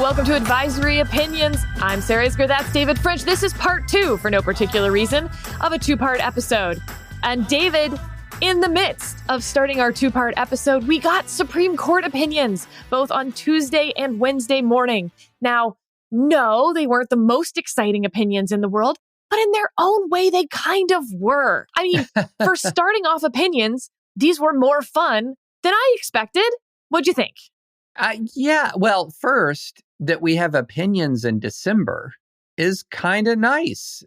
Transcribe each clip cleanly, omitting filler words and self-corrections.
Welcome to Advisory Opinions. I'm Sarah Isgur. That's David French. This is part 2, for no particular reason, of a 2-part episode. And David, in the midst of starting our 2-part episode, we got Supreme Court opinions, both on Tuesday and Wednesday morning. Now, no, they weren't the most exciting opinions in the world, but in their own way, they kind of were. I mean, for starting off opinions, these were more fun than I expected. What'd you think? Yeah, well, first, that we have opinions in December is kind of nice.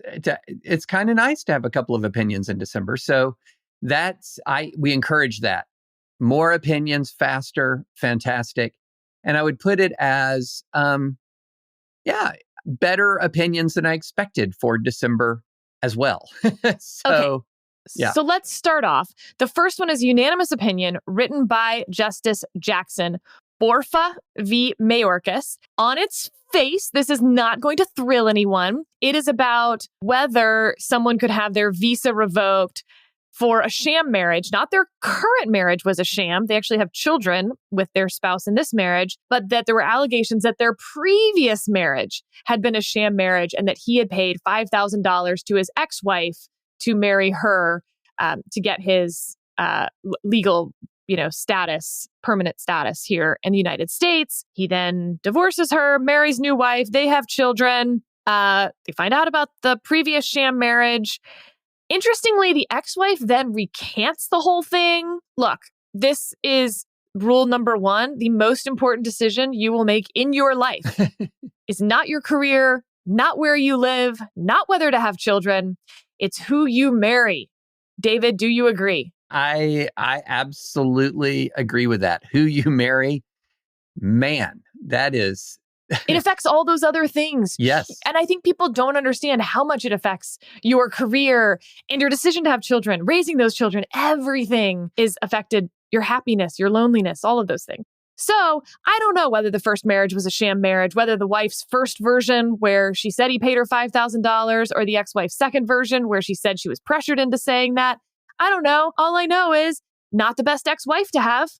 It's kind of nice to have a couple of opinions in December. So we encourage that. More opinions, faster, fantastic. And I would put it as, better opinions than I expected for December as well. Okay. Yeah. So let's start off. The first one is unanimous opinion written by Justice Jackson. Borfa v. Mayorkas. On its face, this is not going to thrill anyone. It is about whether someone could have their visa revoked for a sham marriage. Not their current marriage was a sham. They actually have children with their spouse in this marriage, but that there were allegations that their previous marriage had been a sham marriage and that he had paid $5,000 to his ex-wife to marry her to get his legal status, permanent status here in the United States. He then divorces her, marries new wife. They have children. They find out about the previous sham marriage. Interestingly, the ex-wife then recants the whole thing. Look, this is rule number 1. The most important decision you will make in your life is not your career, not where you live, not whether to have children. It's who you marry. David, do you agree? I absolutely agree with that. Who you marry, man, that is... It affects all those other things. Yes. And I think people don't understand how much it affects your career and your decision to have children, raising those children. Everything is affected, your happiness, your loneliness, all of those things. So I don't know whether the first marriage was a sham marriage, whether the wife's first version where she said he paid her $5,000 or the ex-wife's second version where she said she was pressured into saying that. I don't know. All I know is not the best ex-wife to have.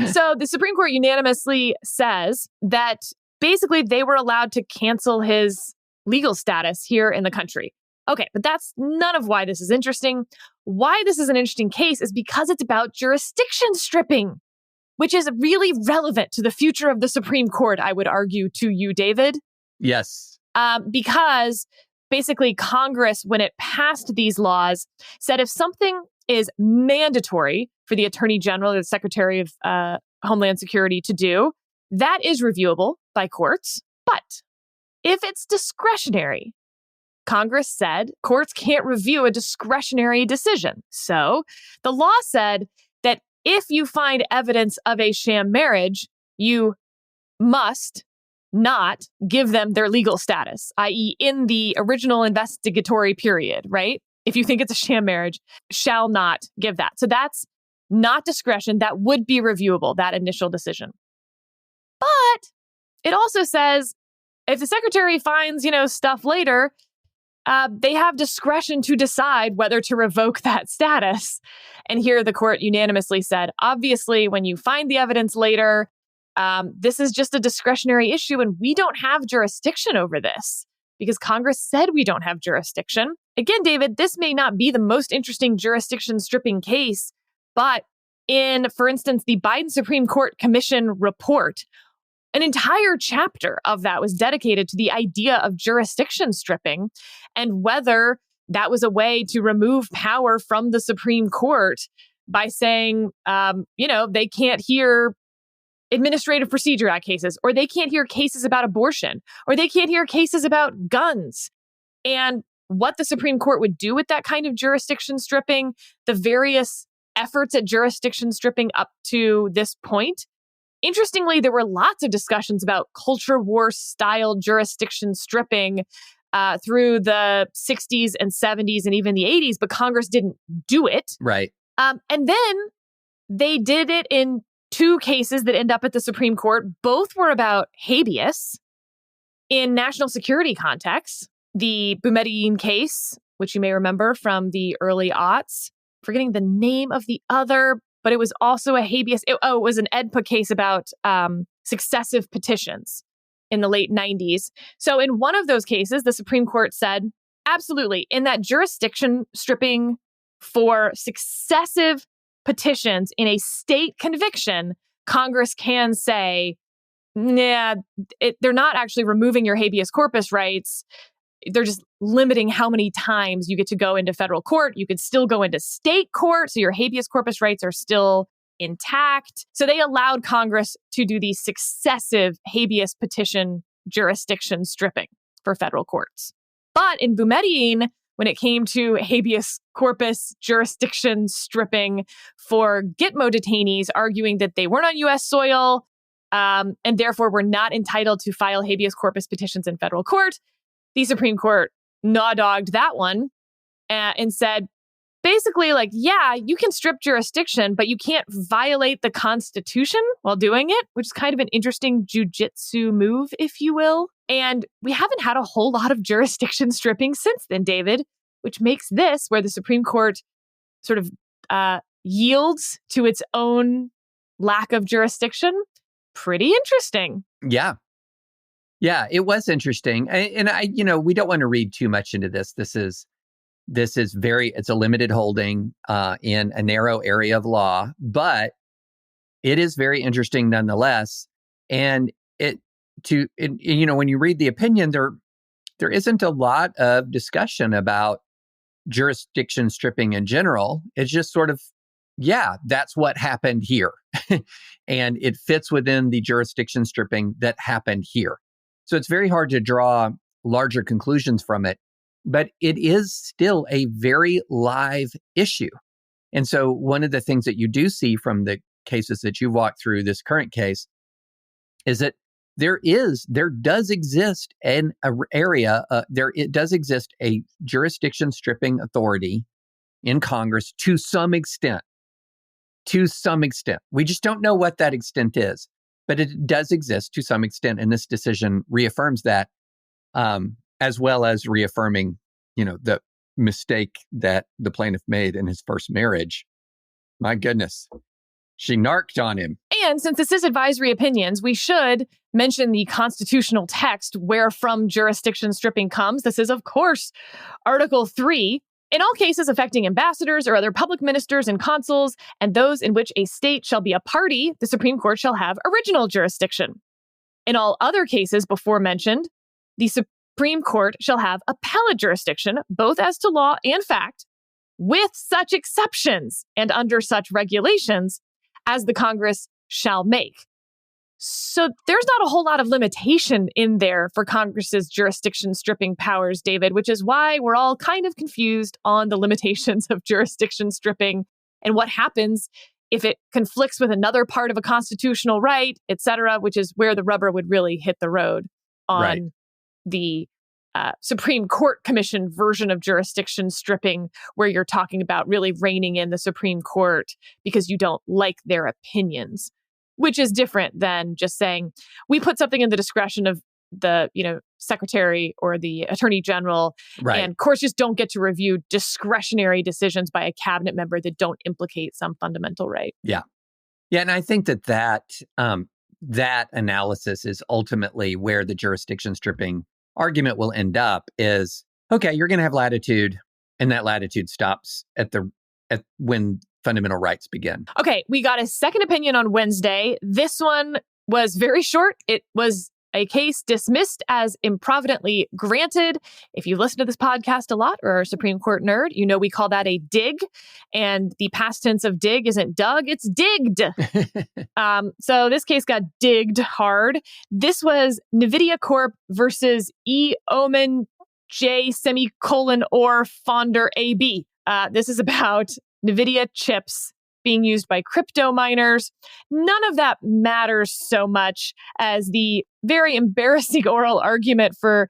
So the Supreme Court unanimously says that basically they were allowed to cancel his legal status here in the country. Okay, but that's none of why this is interesting. Why this is an interesting case is because it's about jurisdiction stripping, which is really relevant to the future of the Supreme Court, I would argue to you, David. Yes. Because basically Congress, when it passed these laws, said if something is mandatory for the Attorney General or the Secretary of Homeland Security to do, that is reviewable by courts. But if it's discretionary, Congress said courts can't review a discretionary decision. So the law said that if you find evidence of a sham marriage, you must not give them their legal status, i.e. in the original investigatory period, right? If you think it's a sham marriage, shall not give that. So that's not discretion. That would be reviewable, that initial decision. But it also says if the secretary finds, stuff later, they have discretion to decide whether to revoke that status. And here the court unanimously said, obviously, when you find the evidence later, this is just a discretionary issue and we don't have jurisdiction over this because Congress said we don't have jurisdiction. Again, David, this may not be the most interesting jurisdiction stripping case, but in, for instance, the Biden Supreme Court Commission report, an entire chapter of that was dedicated to the idea of jurisdiction stripping and whether that was a way to remove power from the Supreme Court by saying, they can't hear Administrative Procedure Act cases, or they can't hear cases about abortion, or they can't hear cases about guns. And what the Supreme Court would do with that kind of jurisdiction stripping, the various efforts at jurisdiction stripping up to this point. Interestingly, there were lots of discussions about culture war style jurisdiction stripping through the 60s and 70s and even the 80s, but Congress didn't do it. Right. And then they did it in 2 cases that end up at the Supreme Court. Both were about habeas in national security contexts. The Boumediene case, which you may remember from the early aughts, forgetting the name of the other, but it was also a habeas. It was an EDPA case about successive petitions in the late 90s. So in one of those cases, the Supreme Court said, absolutely, in that jurisdiction stripping for successive petitions in a state conviction, Congress can say, nah, they're not actually removing your habeas corpus rights. They're just limiting how many times you get to go into federal court. You could still go into state court, so your habeas corpus rights are still intact. So they allowed Congress to do these successive habeas petition jurisdiction stripping for federal courts. But in Boumediene, when it came to habeas corpus jurisdiction stripping for Gitmo detainees, arguing that they weren't on U.S. soil and therefore were not entitled to file habeas corpus petitions in federal court, the Supreme Court gnaw-dogged that one and said, basically, like, yeah, you can strip jurisdiction, but you can't violate the Constitution while doing it, which is kind of an interesting jujitsu move, if you will. And we haven't had a whole lot of jurisdiction stripping since then, David, which makes this, where the Supreme Court sort of yields to its own lack of jurisdiction, pretty interesting. Yeah. Yeah, it was interesting. And I, we don't want to read too much into this. This is it's a limited holding in a narrow area of law, but it is very interesting nonetheless. And when you read the opinion, there isn't a lot of discussion about jurisdiction stripping in general. It's just sort of, yeah, that's what happened here. And it fits within the jurisdiction stripping that happened here. So it's very hard to draw larger conclusions from it, but it is still a very live issue. And so one of the things that you do see from the cases that you walked through, this current case, is that there does exist an area, it does exist a jurisdiction stripping authority in Congress to some extent. To some extent. We just don't know what that extent is, but it does exist to some extent. And this decision reaffirms that, as well as reaffirming, the mistake that the plaintiff made in his first marriage. My goodness, she narked on him. And since this is advisory opinions, we should mention the constitutional text wherefrom jurisdiction stripping comes. This is, of course, Article 3. In all cases affecting ambassadors or other public ministers and consuls, and those in which a state shall be a party, the Supreme Court shall have original jurisdiction. In all other cases before mentioned, the Supreme Court shall have appellate jurisdiction, both as to law and fact, with such exceptions and under such regulations as the Congress shall make. So there's not a whole lot of limitation in there for Congress's jurisdiction stripping powers, David, which is why we're all kind of confused on the limitations of jurisdiction stripping and what happens if it conflicts with another part of a constitutional right, et cetera, which is where the rubber would really hit the road on the Supreme Court Commission version of jurisdiction stripping, where you're talking about really reining in the Supreme Court because you don't like their opinions, which is different than just saying, we put something in the discretion of the, secretary or the attorney general, and courts just don't get to review discretionary decisions by a cabinet member that don't implicate some fundamental right. Yeah. Yeah. And I think that analysis is ultimately where the jurisdiction stripping argument will end up is, okay, you're going to have latitude, and that latitude stops at when fundamental rights begin. Okay, we got a second opinion on Wednesday. This one was very short. It was a case dismissed as improvidently granted. If you listen to this podcast a lot or are a Supreme Court nerd, you know we call that a dig. And the past tense of dig isn't dug, it's digged. So this case got digged hard. This was Nvidia Corp versus E. Oman J or Fonder AB. This is about Nvidia chips being used by crypto miners. None of that matters so much as the very embarrassing oral argument for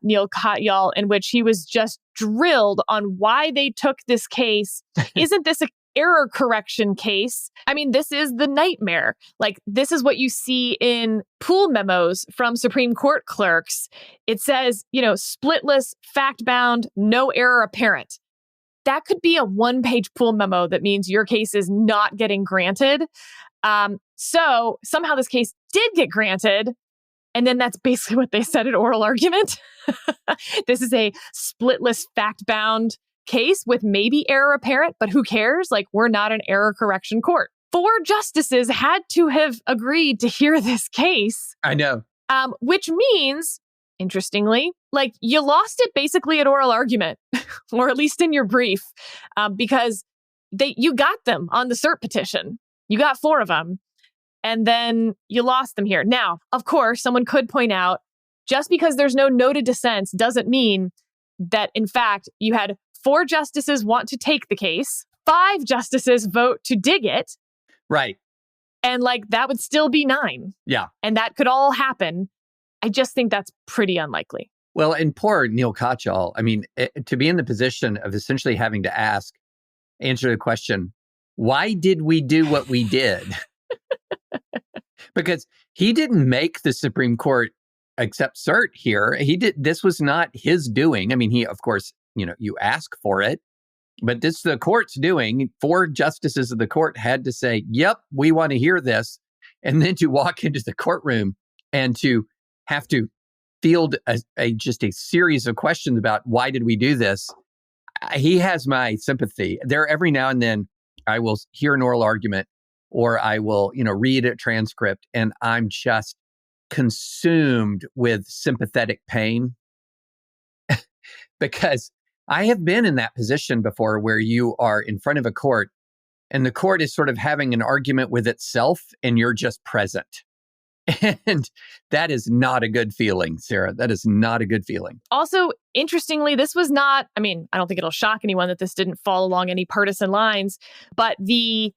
Neil Katyal, in which he was just drilled on why they took this case. Isn't this an error correction case? I mean, this is the nightmare. Like, this is what you see in pool memos from Supreme Court clerks. It says, splitless, fact-bound, no error apparent. That could be a one-page pool memo that means your case is not getting granted. So somehow this case did get granted. And then that's basically what they said at oral argument. This is a splitless, fact-bound case with maybe error apparent, but who cares? Like, we're not an error correction court. 4 justices had to have agreed to hear this case. I know. Which means, interestingly, like, you lost it basically at oral argument, or at least in your brief, because you got them on the cert petition. You got 4 of them. And then you lost them here. Now, of course, someone could point out, just because there's no noted dissents doesn't mean that, in fact, you had 4 justices want to take the case, 5 justices vote to dig it. Right. And like, that would still be 9. Yeah. And that could all happen. I just think that's pretty unlikely. Well, and poor Neil Katyal, I mean, to be in the position of essentially having to answer the question, why did we do what we did? Because he didn't make the Supreme Court accept cert here. This was not his doing. I mean, he, of course, you ask for it, but this the court's doing. 4 justices of the court had to say, yep, we want to hear this. And then to walk into the courtroom and to have to field just a series of questions about why did we do this? He has my sympathy. There, every now and then, I will hear an oral argument or I will, read a transcript, and I'm just consumed with sympathetic pain because I have been in that position before where you are in front of a court and the court is sort of having an argument with itself and you're just present. And that is not a good feeling, Sarah. That is not a good feeling. Also, interestingly, this was not, I don't think it'll shock anyone that this didn't fall along any partisan lines, but the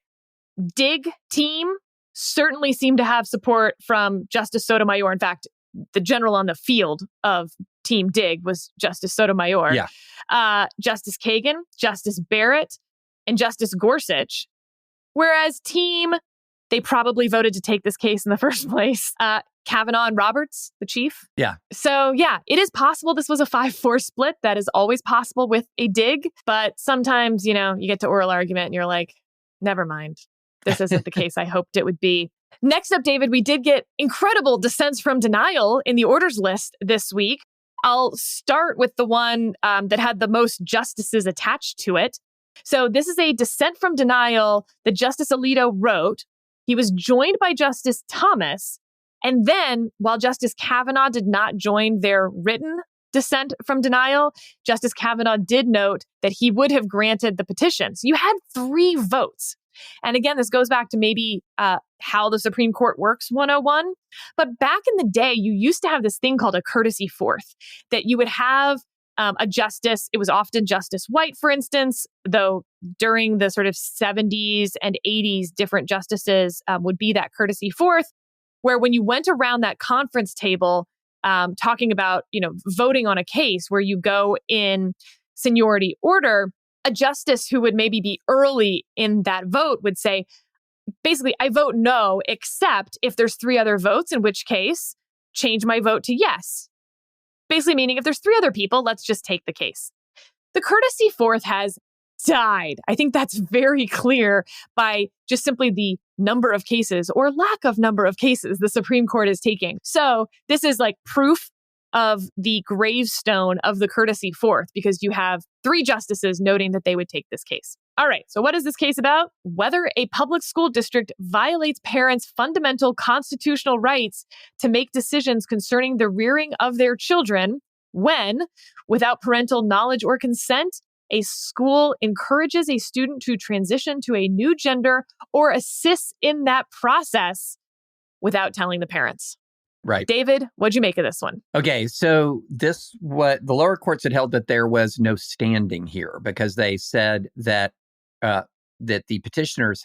dig team certainly seemed to have support from Justice Sotomayor. In fact, the general on the field of Team Dig was Justice Sotomayor. Yeah. Justice Kagan, Justice Barrett, and Justice Gorsuch. Whereas Team, they probably voted to take this case in the first place. Kavanaugh and Roberts, the chief. Yeah. So yeah, it is possible this was a 5-4 split. That is always possible with a dig. But sometimes, you get to oral argument and you're like, never mind. This isn't the case I hoped it would be. Next up, David, we did get incredible dissents from denial in the orders list this week. I'll start with the one that had the most justices attached to it. So this is a dissent from denial that Justice Alito wrote. He was joined by Justice Thomas. And then, while Justice Kavanaugh did not join their written dissent from denial, Justice Kavanaugh did note that he would have granted the petition. So you had 3 votes. And again, this goes back to maybe how the Supreme Court works 101. But back in the day, you used to have this thing called a courtesy fourth, that you would have a justice. It was often Justice White, for instance, though during the sort of 70s and 80s, different justices would be that courtesy fourth, where when you went around that conference table talking about, voting on a case where you go in seniority order, a justice who would maybe be early in that vote would say, basically, I vote no, except if there's 3 other votes, in which case, change my vote to yes. Basically meaning if there's 3 other people, let's just take the case. The courtesy fourth has died. I think that's very clear by just simply the number of cases or lack of number of cases the Supreme Court is taking. So this is like proof of the gravestone of the courtesy fourth, because you have 3 justices noting that they would take this case. All right, so what is this case about? Whether a public school district violates parents' fundamental constitutional rights to make decisions concerning the rearing of their children when, without parental knowledge or consent, a school encourages a student to transition to a new gender or assists in that process without telling the parents. Right. David, what'd you make of this one? Okay, so what the lower courts had held, that there was no standing here because they said that that the petitioners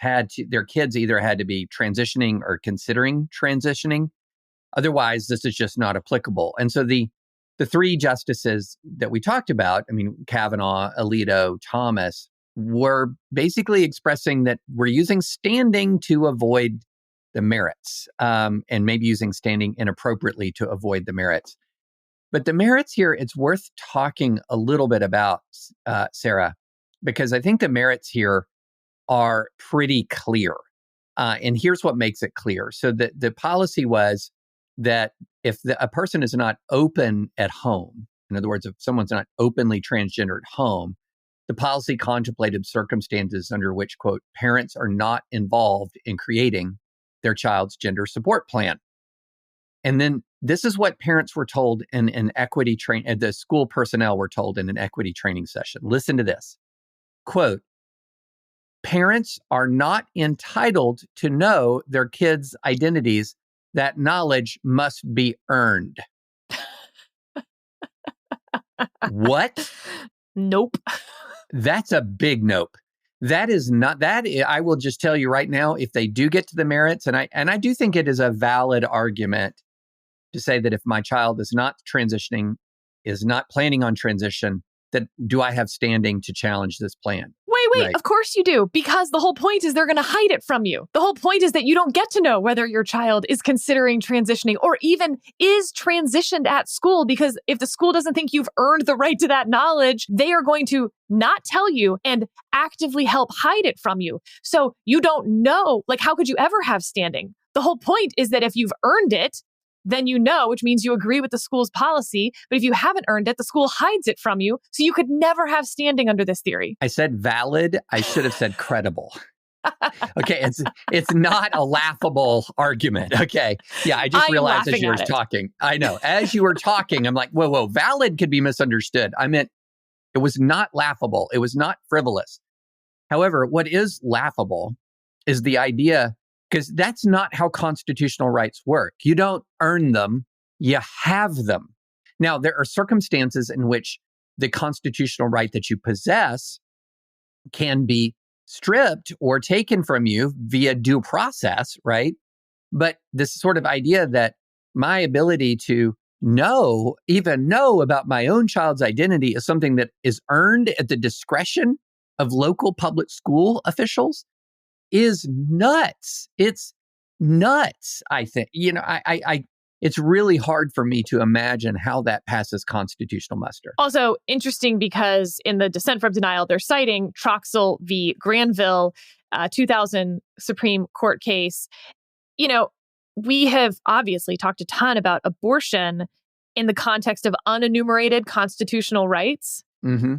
their kids either had to be transitioning or considering transitioning. Otherwise, this is just not applicable. And so the 3 justices that we talked about, Kavanaugh, Alito, Thomas, were basically expressing that we're using standing to avoid the merits, and maybe using standing inappropriately to avoid the merits. But the merits here, it's worth talking a little bit about, Sarah, because I think the merits here are pretty clear. And here's what makes it clear. So the policy was that if a person is not open at home, in other words, if someone's not openly transgender at home, the policy contemplated circumstances under which, quote, parents are not involved in creating their child's gender support plan. And then this is what parents were told in an equity training, the school personnel were told in an equity training session. Listen to this. Quote, parents are not entitled to know their kids' identities. That knowledge must be earned. What? Nope. That's a big nope. That is not that. I will just tell you right now, if they do get to the merits, and I do think it is a valid argument to say that if my child is not transitioning, is not planning on transition, that do I have standing to challenge this plan? Wait, Right. Of course you do, because the whole point is they're going to hide it from you. The whole point is that you don't get to know whether your child is considering transitioning or even is transitioned at school, because if the school doesn't think you've earned the right to that knowledge, they are going to not tell you and actively help hide it from you. So you don't know, like, how could you ever have standing? The whole point is that if you've earned it, then you know, which means you agree with the school's policy. But if you haven't earned it, the school hides it from you. So you could never have standing under this theory. I said valid. I should have said credible. Okay, it's not a laughable argument. Okay. Yeah, I just realized as you were talking. I know. As you were talking, I'm like, whoa, valid could be misunderstood. I meant it was not laughable. It was not frivolous. However, what is laughable is the idea, because that's not how constitutional rights work. You don't earn them, you have them. Now, there are circumstances in which the constitutional right that you possess can be stripped or taken from you via due process, right? But this sort of idea that my ability to even know about my own child's identity is something that is earned at the discretion of local public school officials is nuts. It's nuts, I think. It's really hard for me to imagine how that passes constitutional muster. Also interesting because in the dissent from denial, they're citing Troxel v. Granville, 2000 Supreme Court case. We have obviously talked a ton about abortion in the context of unenumerated constitutional rights. Mm-hmm.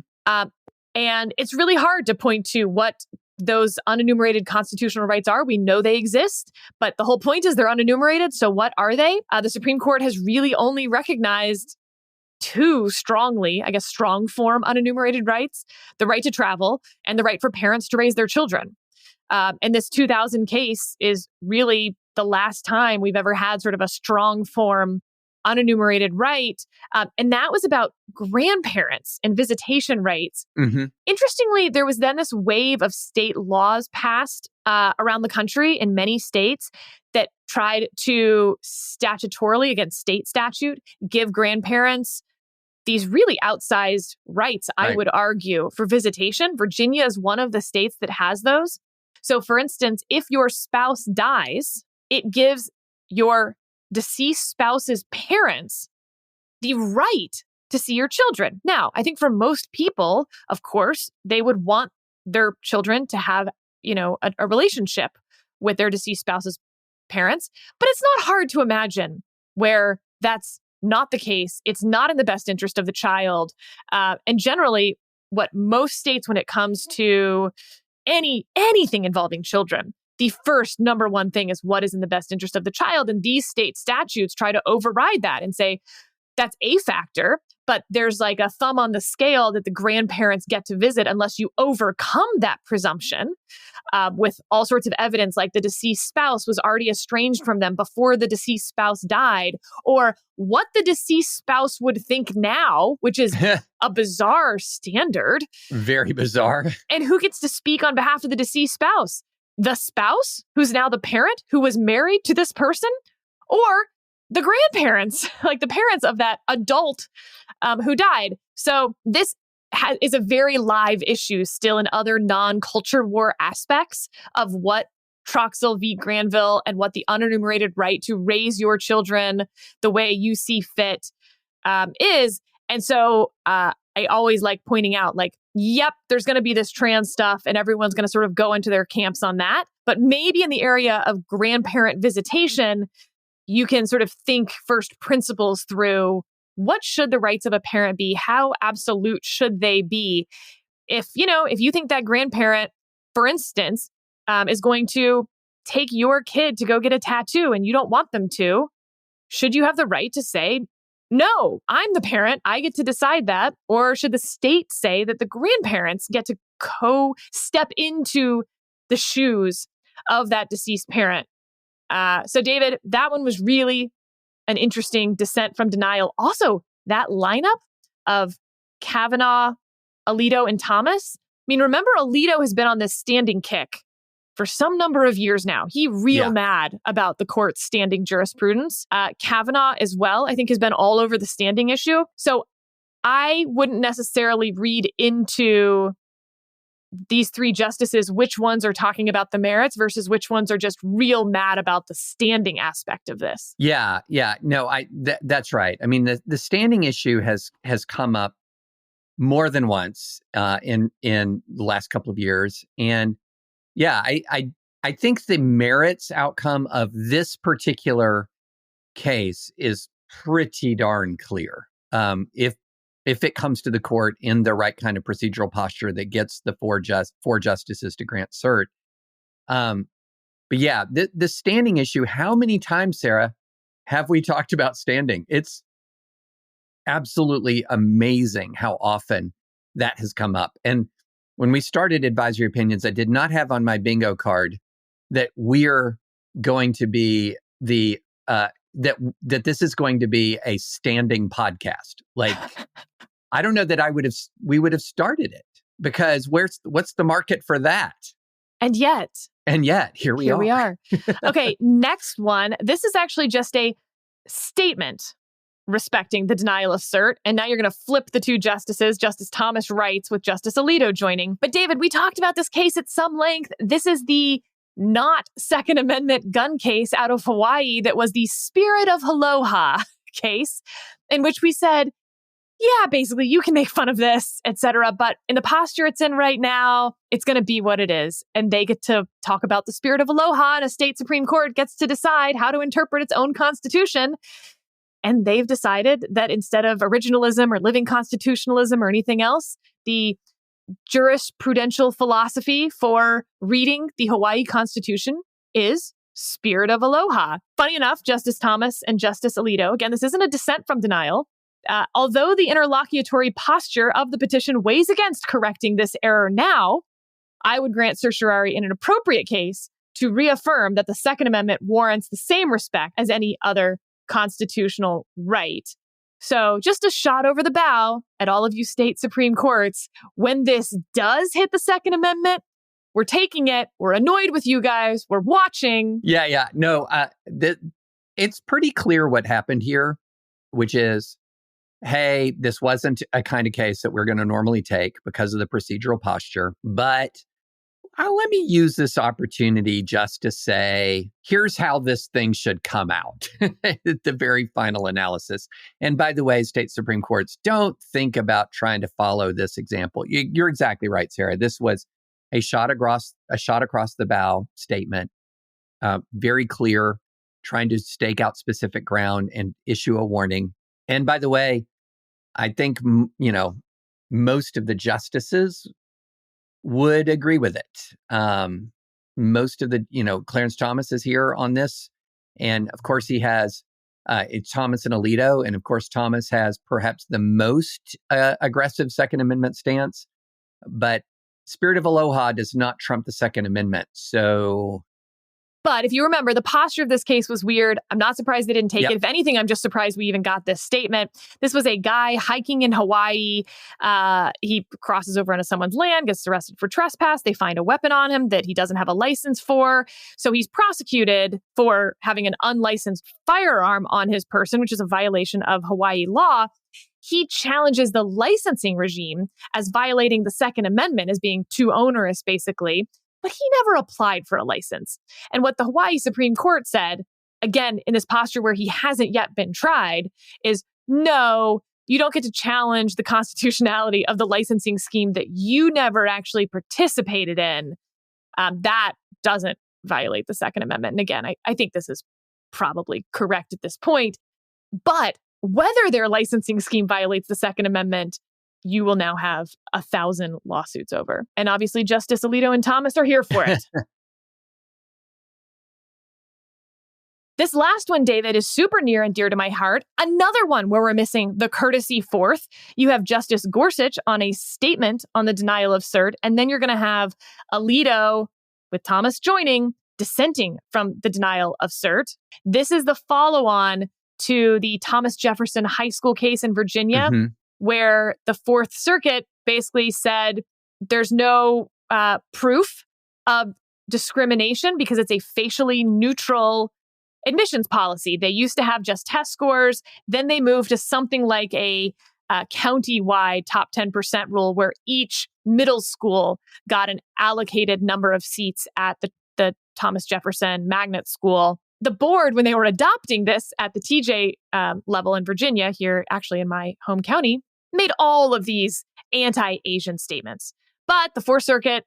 And it's really hard to point to what those unenumerated constitutional rights are. We know they exist, but the whole point is they're unenumerated. So what are they? The Supreme Court has really only recognized two strong form unenumerated rights: the right to travel and the right for parents to raise their children. And this 2000 case is really the last time we've ever had sort of a strong form unenumerated right. And that was about grandparents and visitation rights. Mm-hmm. Interestingly, there was then this wave of state laws passed around the country in many states that tried to statutorily, against state statute, give grandparents these really outsized rights, I would argue, for visitation. Virginia is one of the states that has those. So, for instance, if your spouse dies, it gives your deceased spouse's parents the right to see your children. Now, I think for most people, of course, they would want their children to have, a relationship with their deceased spouse's parents. But it's not hard to imagine where that's not the case. It's not in the best interest of the child. And generally, what most states, when it comes to anything involving children, the first number one thing is what is in the best interest of the child. And these state statutes try to override that and say that's a factor, but there's like a thumb on the scale that the grandparents get to visit unless you overcome that presumption with all sorts of evidence, like the deceased spouse was already estranged from them before the deceased spouse died, or what the deceased spouse would think now, which is a bizarre standard. Very bizarre. And who gets to speak on behalf of the deceased spouse? The spouse, who's now the parent, who was married to this person, or the grandparents, like the parents of that adult who died. So this is a very live issue still in other non-culture war aspects of what Troxel v. Granville and what the unenumerated right to raise your children the way you see fit is. And so I always like pointing out, like, yep, there's going to be this trans stuff and everyone's going to sort of go into their camps on that. But maybe in the area of grandparent visitation, you can sort of think first principles through what should the rights of a parent be? How absolute should they be? If you think that grandparent, for instance, is going to take your kid to go get a tattoo and you don't want them to, should you have the right to say, no, I'm the parent, I get to decide that? Or should the state say that the grandparents get to step into the shoes of that deceased parent? So David, that one was really an interesting dissent from denial. Also, that lineup of Kavanaugh, Alito, and Thomas. I mean, remember, Alito has been on this standing kick for some number of years now. He mad about the court's standing jurisprudence. Kavanaugh as well, I think, has been all over the standing issue. So I wouldn't necessarily read into these three justices which ones are talking about the merits versus which ones are just real mad about the standing aspect of this. Yeah. No, that's right. I mean, the standing issue has come up more than once in the last couple of years. And yeah, I think the merits outcome of this particular case is pretty darn clear. If it comes to the court in the right kind of procedural posture that gets the four justices to grant cert. But yeah, the standing issue, how many times, Sarah, have we talked about standing? It's absolutely amazing how often that has come up. And when we started Advisory Opinions, I did not have on my bingo card that we're going to be that this is going to be a standing podcast. Like, I don't know that we would have started it, because what's the market for that? And yet, here we are. Okay, next one. This is actually just a statement respecting the denial of cert. And now you're going to flip the two justices. Justice Thomas writes with Justice Alito joining. But David, we talked about this case at some length. This is the not Second Amendment gun case out of Hawaii that was the Spirit of Aloha case, in which we said, yeah, basically you can make fun of this, etc. But in the posture it's in right now, it's going to be what it is. And they get to talk about the Spirit of Aloha, and a state Supreme Court gets to decide how to interpret its own constitution. And they've decided that instead of originalism or living constitutionalism or anything else, the jurisprudential philosophy for reading the Hawaii Constitution is Spirit of Aloha. Funny enough, Justice Thomas and Justice Alito, again, this isn't a dissent from denial. Although the interlocutory posture of the petition weighs against correcting this error now, I would grant certiorari in an appropriate case to reaffirm that the Second Amendment warrants the same respect as any other constitutional right. So just a shot over the bow at all of you state Supreme Courts. When this does hit the Second Amendment, we're taking it. We're annoyed with you guys. We're watching. Yeah. No, it's pretty clear what happened here, which is, hey, this wasn't a kind of case that we're going to normally take because of the procedural posture, but let me use this opportunity just to say, here's how this thing should come out at the very final analysis. And by the way, state Supreme Courts, don't think about trying to follow this example. You're exactly right, Sarah. This was a shot across the bow statement, very clear, trying to stake out specific ground and issue a warning. And by the way, I think, most of the justices would agree with it. Most of the, Clarence Thomas is here on this. And of course, he has it's Thomas and Alito. And of course, Thomas has perhaps the most aggressive Second Amendment stance. But Spirit of Aloha does not trump the Second Amendment. But if you remember, the posture of this case was weird. I'm not surprised they didn't take it. If anything, I'm just surprised we even got this statement. This was a guy hiking in Hawaii. He crosses over onto someone's land, gets arrested for trespass. They find a weapon on him that he doesn't have a license for. So he's prosecuted for having an unlicensed firearm on his person, which is a violation of Hawaii law. He challenges the licensing regime as violating the Second Amendment, as being too onerous, basically. But he never applied for a license. And what the Hawaii Supreme Court said, again, in this posture where he hasn't yet been tried, is no, you don't get to challenge the constitutionality of the licensing scheme that you never actually participated in. That doesn't violate the Second Amendment. And again, I think this is probably correct at this point. But whether their licensing scheme violates the Second Amendment, you will now have 1,000 lawsuits over. And obviously, Justice Alito and Thomas are here for it. This last one, David, is super near and dear to my heart. Another one where we're missing the courtesy fourth. You have Justice Gorsuch on a statement on the denial of cert, and then you're going to have Alito, with Thomas joining, dissenting from the denial of cert. This is the follow-on to the Thomas Jefferson High School case in Virginia, where the Fourth Circuit basically said there's no proof of discrimination because it's a facially neutral admissions policy. They used to have just test scores. Then they moved to something like a county-wide top 10% rule where each middle school got an allocated number of seats at the Thomas Jefferson Magnet School. The board, when they were adopting this at the TJ level in Virginia, here actually in my home county, made all of these anti-Asian statements. But the Fourth Circuit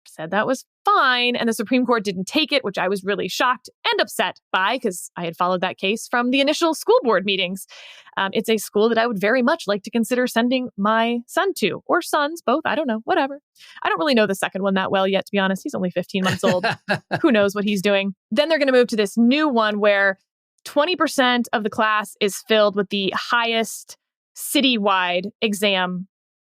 said that was fine, and the Supreme Court didn't take it, which I was really shocked and upset by because I had followed that case from the initial school board meetings. It's a school that I would very much like to consider sending my son to, or sons, both. I don't know, whatever. I don't really know the second one that well yet, to be honest. He's only 15 months old. Who knows what he's doing? Then they're going to move to this new one where 20% of the class is filled with the highest citywide exam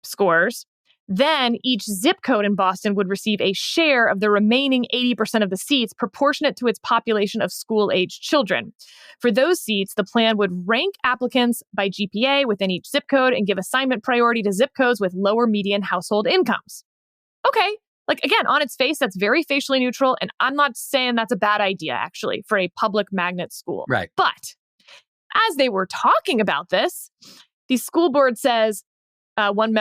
scores. Then each zip code in Boston would receive a share of the remaining 80% of the seats proportionate to its population of school-aged children. For those seats, the plan would rank applicants by GPA within each zip code and give assignment priority to zip codes with lower median household incomes. Okay, like again, on its face, that's very facially neutral, and I'm not saying that's a bad idea, actually, for a public magnet school. Right. But as they were talking about this, the school board says, one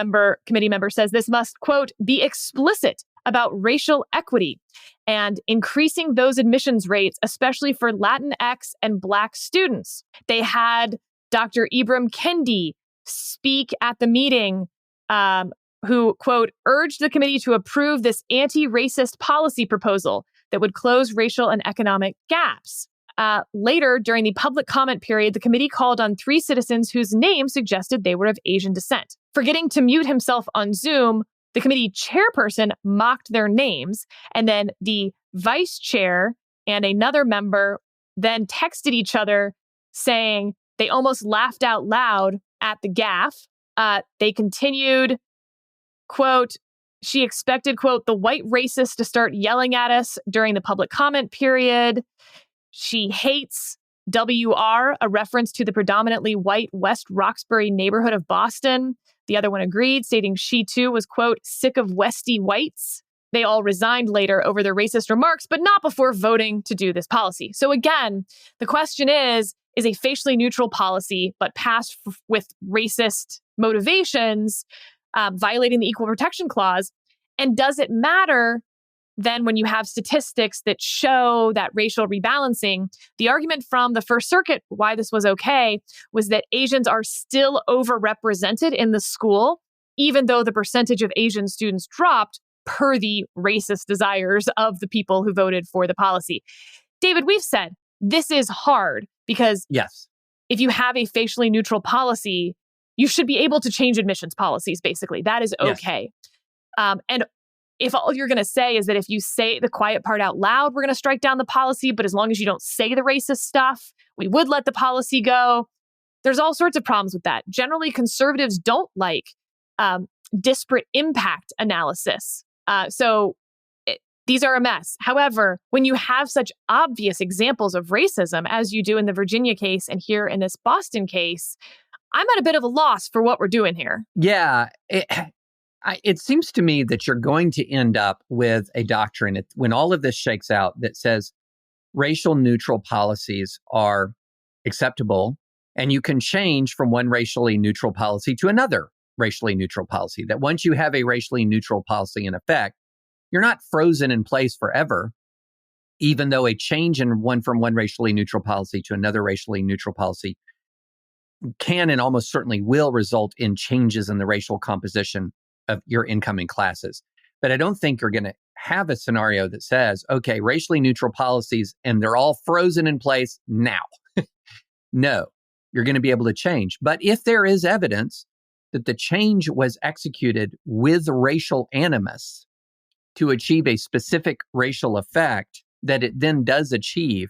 committee member says this must, quote, be explicit about racial equity and increasing those admissions rates, especially for Latinx and Black students. They had Dr. Ibram Kendi speak at the meeting, who, quote, urged the committee to approve this anti-racist policy proposal that would close racial and economic gaps. Later, during the public comment period, the committee called on 3 citizens whose names suggested they were of Asian descent. Forgetting to mute himself on Zoom, the committee chairperson mocked their names, and then the vice chair and another member then texted each other saying they almost laughed out loud at the gaffe. They continued, quote, she expected, quote, the white racist to start yelling at us during the public comment period. She hates WR, a reference to the predominantly white West Roxbury neighborhood of Boston. The other one agreed, stating she too was, quote, sick of Westy whites. They all resigned later over their racist remarks, but not before voting to do this policy. So again, the question is a facially neutral policy, but passed with racist motivations, violating the Equal Protection Clause? And does it matter then when you have statistics that show that racial rebalancing? The argument from the First Circuit why this was okay was that Asians are still overrepresented in the school, even though the percentage of Asian students dropped per the racist desires of the people who voted for the policy. David, we've said this is hard because yes, if you have a facially neutral policy, you should be able to change admissions policies, basically. That is okay. Yes. And if all you're going to say is that if you say the quiet part out loud, we're going to strike down the policy, but as long as you don't say the racist stuff, we would let the policy go. There's all sorts of problems with that. Generally, conservatives don't like disparate impact analysis. These are a mess. However, when you have such obvious examples of racism, as you do in the Virginia case and here in this Boston case, I'm at a bit of a loss for what we're doing here. Yeah. It seems to me that you're going to end up with a doctrine when all of this shakes out that says racial neutral policies are acceptable and you can change from one racially neutral policy to another racially neutral policy. That once you have a racially neutral policy in effect, you're not frozen in place forever, even though a change from one racially neutral policy to another racially neutral policy can and almost certainly will result in changes in the racial composition of your incoming classes. But I don't think you're going to have a scenario that says, okay, racially neutral policies, and they're all frozen in place now. No, you're going to be able to change. But if there is evidence that the change was executed with racial animus to achieve a specific racial effect that it then does achieve,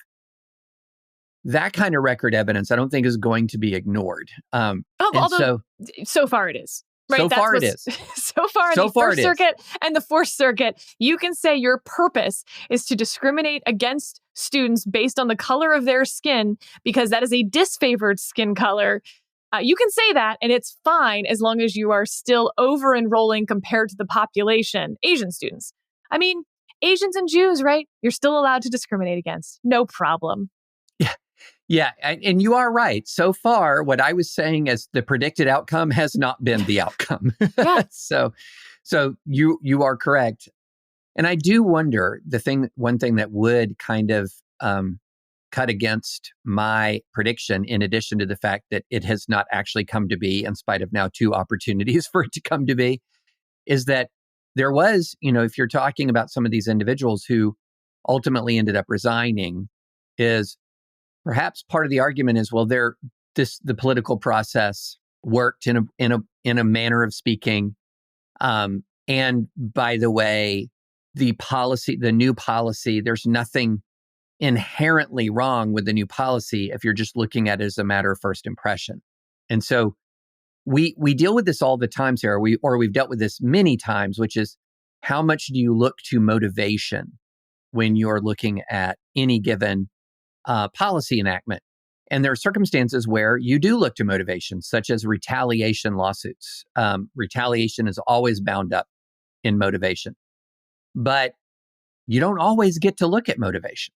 that kind of record evidence, I don't think is going to be ignored. Although so far it is. Right? So far it is. So far in the First Circuit and the Fourth Circuit, you can say your purpose is to discriminate against students based on the color of their skin because that is a disfavored skin color. You can say that, and it's fine as long as you are still over-enrolling compared to the population. Asian students. I mean, Asians and Jews, right? You're still allowed to discriminate against. No problem. Yeah, and you are right. So far, what I was saying as the predicted outcome has not been the outcome. Yeah. So you are correct. And I do wonder one thing that would kind of cut against my prediction, in addition to the fact that it has not actually come to be, in spite of now 2 opportunities for it to come to be, is that there was, if you're talking about some of these individuals who ultimately ended up resigning, is perhaps part of the argument is, well, the political process worked in a manner of speaking, and by the way, the new policy, there's nothing inherently wrong with the new policy if you're just looking at it as a matter of first impression. And so we deal with this all the time, Sarah. We've dealt with this many times, which is how much do you look to motivation when you're looking at any given policy enactment? And there are circumstances where you do look to motivation, such as retaliation lawsuits. Retaliation is always bound up in motivation, but you don't always get to look at motivation.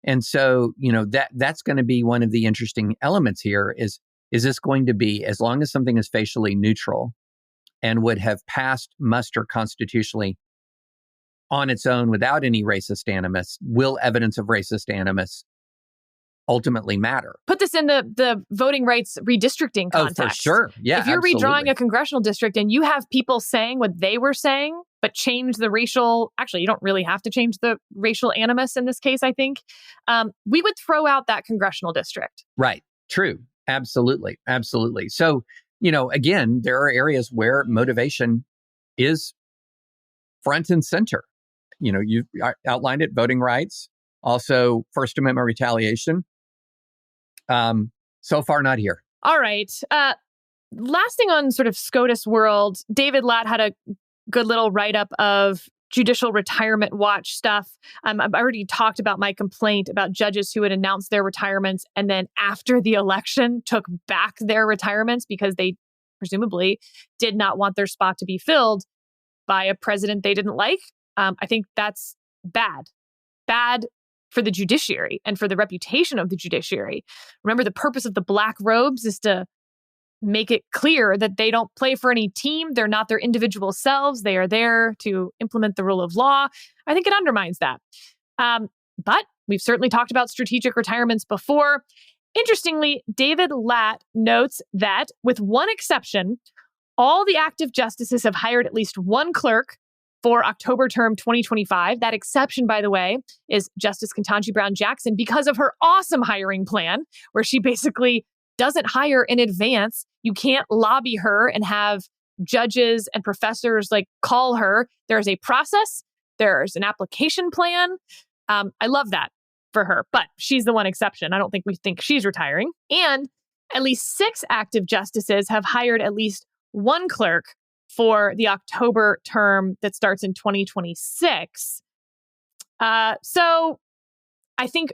And so, that's going to be one of the interesting elements here is this going to be, as long as something is facially neutral and would have passed muster constitutionally on its own without any racist animus, will evidence of racist animus ultimately matter? Put this in the voting rights redistricting context. Oh, for sure. Yeah, if you're absolutely redrawing a congressional district and you have people saying what they were saying, but change the racial, actually, you don't really have to change the racial animus in this case, I think, we would throw out that congressional district. Right. True. Absolutely. Absolutely. So, again, there are areas where motivation is front and center. You've outlined it, voting rights, also First Amendment retaliation. So far, not here. All right. Last thing on sort of SCOTUS world, David Latt had a good little write-up of Judicial Retirement Watch stuff. I've already talked about my complaint about judges who had announced their retirements and then after the election took back their retirements because they presumably did not want their spot to be filled by a president they didn't like. I think that's bad. Bad for the judiciary and for the reputation of the judiciary. Remember, the purpose of the black robes is to make it clear that they don't play for any team. They're not their individual selves. They are there to implement the rule of law. I think it undermines that. But we've certainly talked about strategic retirements before. Interestingly, David Latt notes that with one exception, all the active justices have hired at least one clerk for October term 2025. That exception, by the way, is Justice Ketanji Brown Jackson because of her awesome hiring plan, where she basically doesn't hire in advance. You can't lobby her and have judges and professors call her. There's a process. There's an application plan. I love that for her, but she's the one exception. I don't think we think she's retiring. And at least 6 active justices have hired at least one clerk for the October term that starts in 2026. So I think,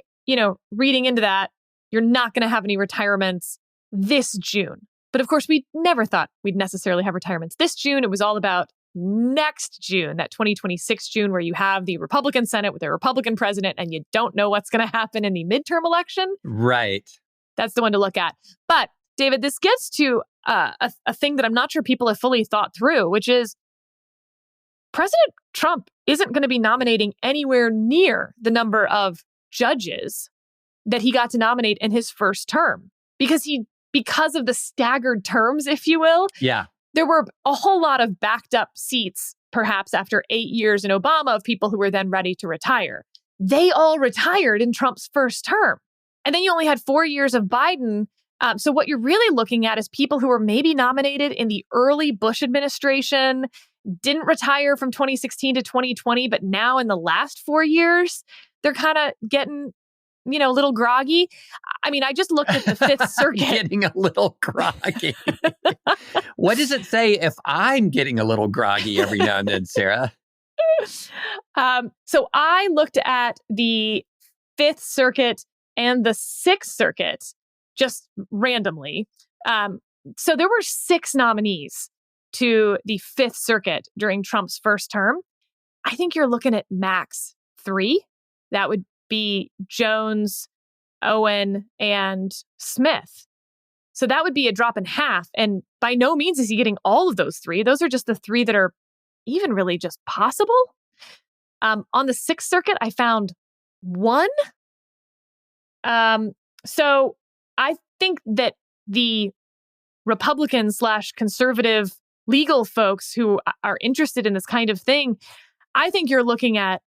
reading into that, you're not going to have any retirements this June. But of course, we never thought we'd necessarily have retirements this June. It was all about next June, that 2026 June, where you have the Republican Senate with a Republican president and you don't know what's going to happen in the midterm election. Right. That's the one to look at. But David, this gets to a thing that I'm not sure people have fully thought through, which is President Trump isn't going to be nominating anywhere near the number of judges that he got to nominate in his first term because of the staggered terms, if you will. Yeah. there were a whole lot of backed up seats, perhaps after 8 years in Obama, of people who were then ready to retire. They all retired in Trump's first term. And then you only had 4 years of Biden. So what you're really looking at is people who were maybe nominated in the early Bush administration, didn't retire from 2016 to 2020, but now in the last 4 years, they're kind of getting, a little groggy. I mean, I just looked at the Fifth Circuit. Getting a little groggy. What does it say if I'm getting a little groggy every now and then, Sarah? So I looked at the Fifth Circuit and the Sixth Circuit just randomly. So there were 6 nominees to the Fifth Circuit during Trump's first term. I think you're looking at max 3. That would be Jones, Owen, and Smith. So that would be a drop in half. And by no means is he getting all of those 3. Those are just the 3 that are even really just possible. On the Sixth Circuit, I found 1. So I think that the Republican/conservative legal folks who are interested in this kind of thing, I think you're looking at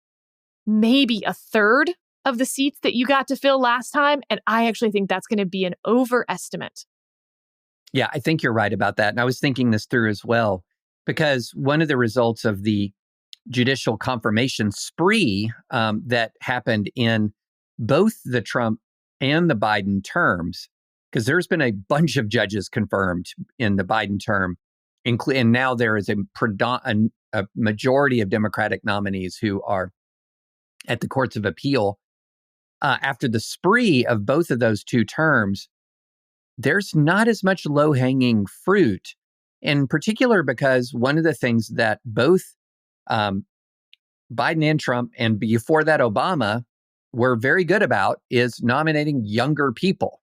maybe a third of the seats that you got to fill last time. And I actually think that's going to be an overestimate. Yeah, I think you're right about that. And I was thinking this through as well, because one of the results of the judicial confirmation spree that happened in both the Trump and the Biden terms, because there's been a bunch of judges confirmed in the Biden term, and now there is a majority of Democratic nominees who are at the courts of appeal. After the spree of both of those 2 terms, there's not as much low-hanging fruit, in particular because one of the things that both Biden and Trump, and before that Obama, were very good about is nominating younger people.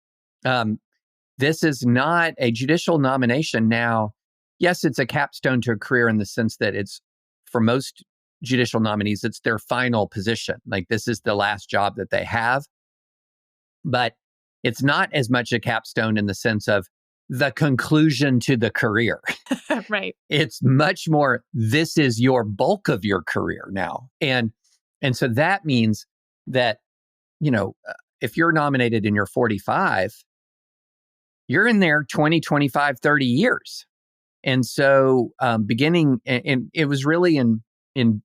This is not a judicial nomination now. Yes, it's a capstone to a career in the sense that it's, for most judicial nominees, it's their final position. Like, this is the last job that they have. But it's not as much a capstone in the sense of the conclusion to the career. Right. It's much more, this is your bulk of your career now. And so that means that, if you're nominated and you're 45, you're in there 20, 25, 30 years. And so beginning, and it was really in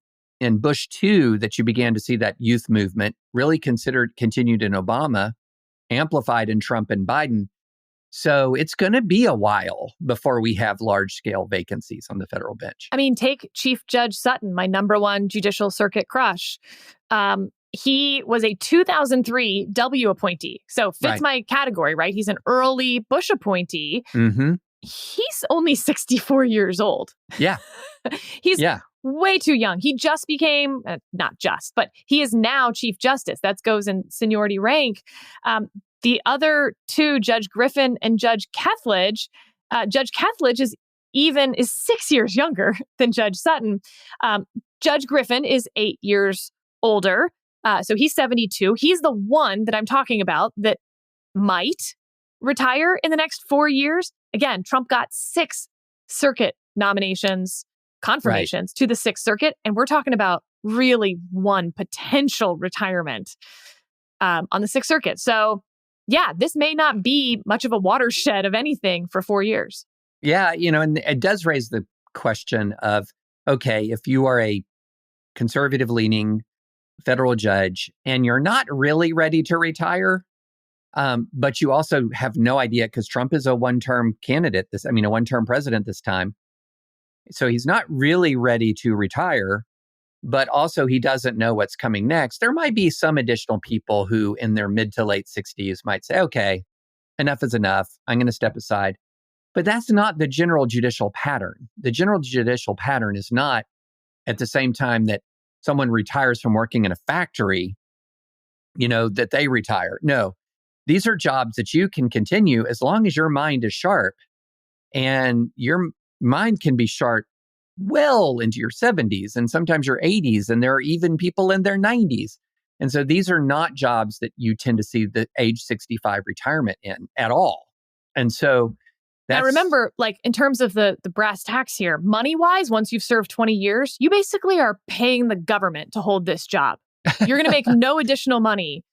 Bush 2 that you began to see that youth movement really continued in Obama, amplified in Trump and Biden. So it's going to be a while before we have large-scale vacancies on the federal bench. I mean, take Chief Judge Sutton, my number one Judicial Circuit crush. He was a 2003 W appointee. So fits my category, right? He's an early Bush appointee. Mm-hmm. He's only 64 years old. Yeah. He's way too young. He just became, not just, but he is now Chief Justice. That goes in seniority rank. The other 2, Judge Griffin and Judge Kethledge, is 6 years younger than Judge Sutton. Judge Griffin is 8 years older. So he's 72. He's the one that I'm talking about that might retire in the next 4 years. Again, Trump got 6 circuit nominations, confirmations to the Sixth Circuit. And we're talking about really one potential retirement on the Sixth Circuit. So yeah, this may not be much of a watershed of anything for 4 years. Yeah, and it does raise the question of, okay, if you are a conservative-leaning federal judge and you're not really ready to retire, but you also have no idea, because Trump is a one-term candidate, a one-term president this time. So he's not really ready to retire, but also he doesn't know what's coming next. There might be some additional people who in their mid to late 60s might say, okay, enough is enough. I'm going to step aside. But that's not the general judicial pattern. The general judicial pattern is not at the same time that someone retires from working in a factory, that they retire. No, these are jobs that you can continue as long as your mind is sharp, and your mind can be sharp well into your 70s and sometimes your 80s. And there are even people in their 90s. And so these are not jobs that you tend to see the age 65 retirement in at all. And so Now, remember, like in terms of the brass tacks here, money-wise, once you've served 20 years, you basically are paying the government to hold this job. You're going to make no additional money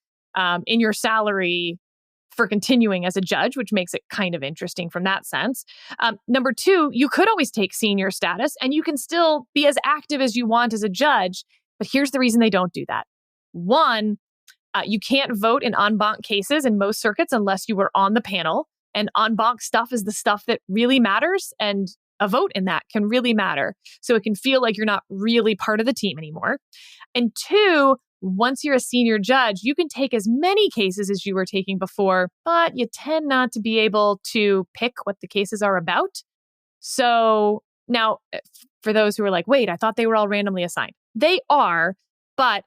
in your salary for continuing as a judge, which makes it kind of interesting from that sense. Number two, you could always take senior status and you can still be as active as you want as a judge. But here's the reason they don't do that. One, you can't vote in en banc cases in most circuits unless you were on the panel. And en banc stuff is the stuff that really matters. And a vote in that can really matter. So it can feel like you're not really part of the team anymore. And two, once you're a senior judge, you can take as many cases as you were taking before, but you tend not to be able to pick what the cases are about. So now, for those who are like, wait, I thought they were all randomly assigned. They are, but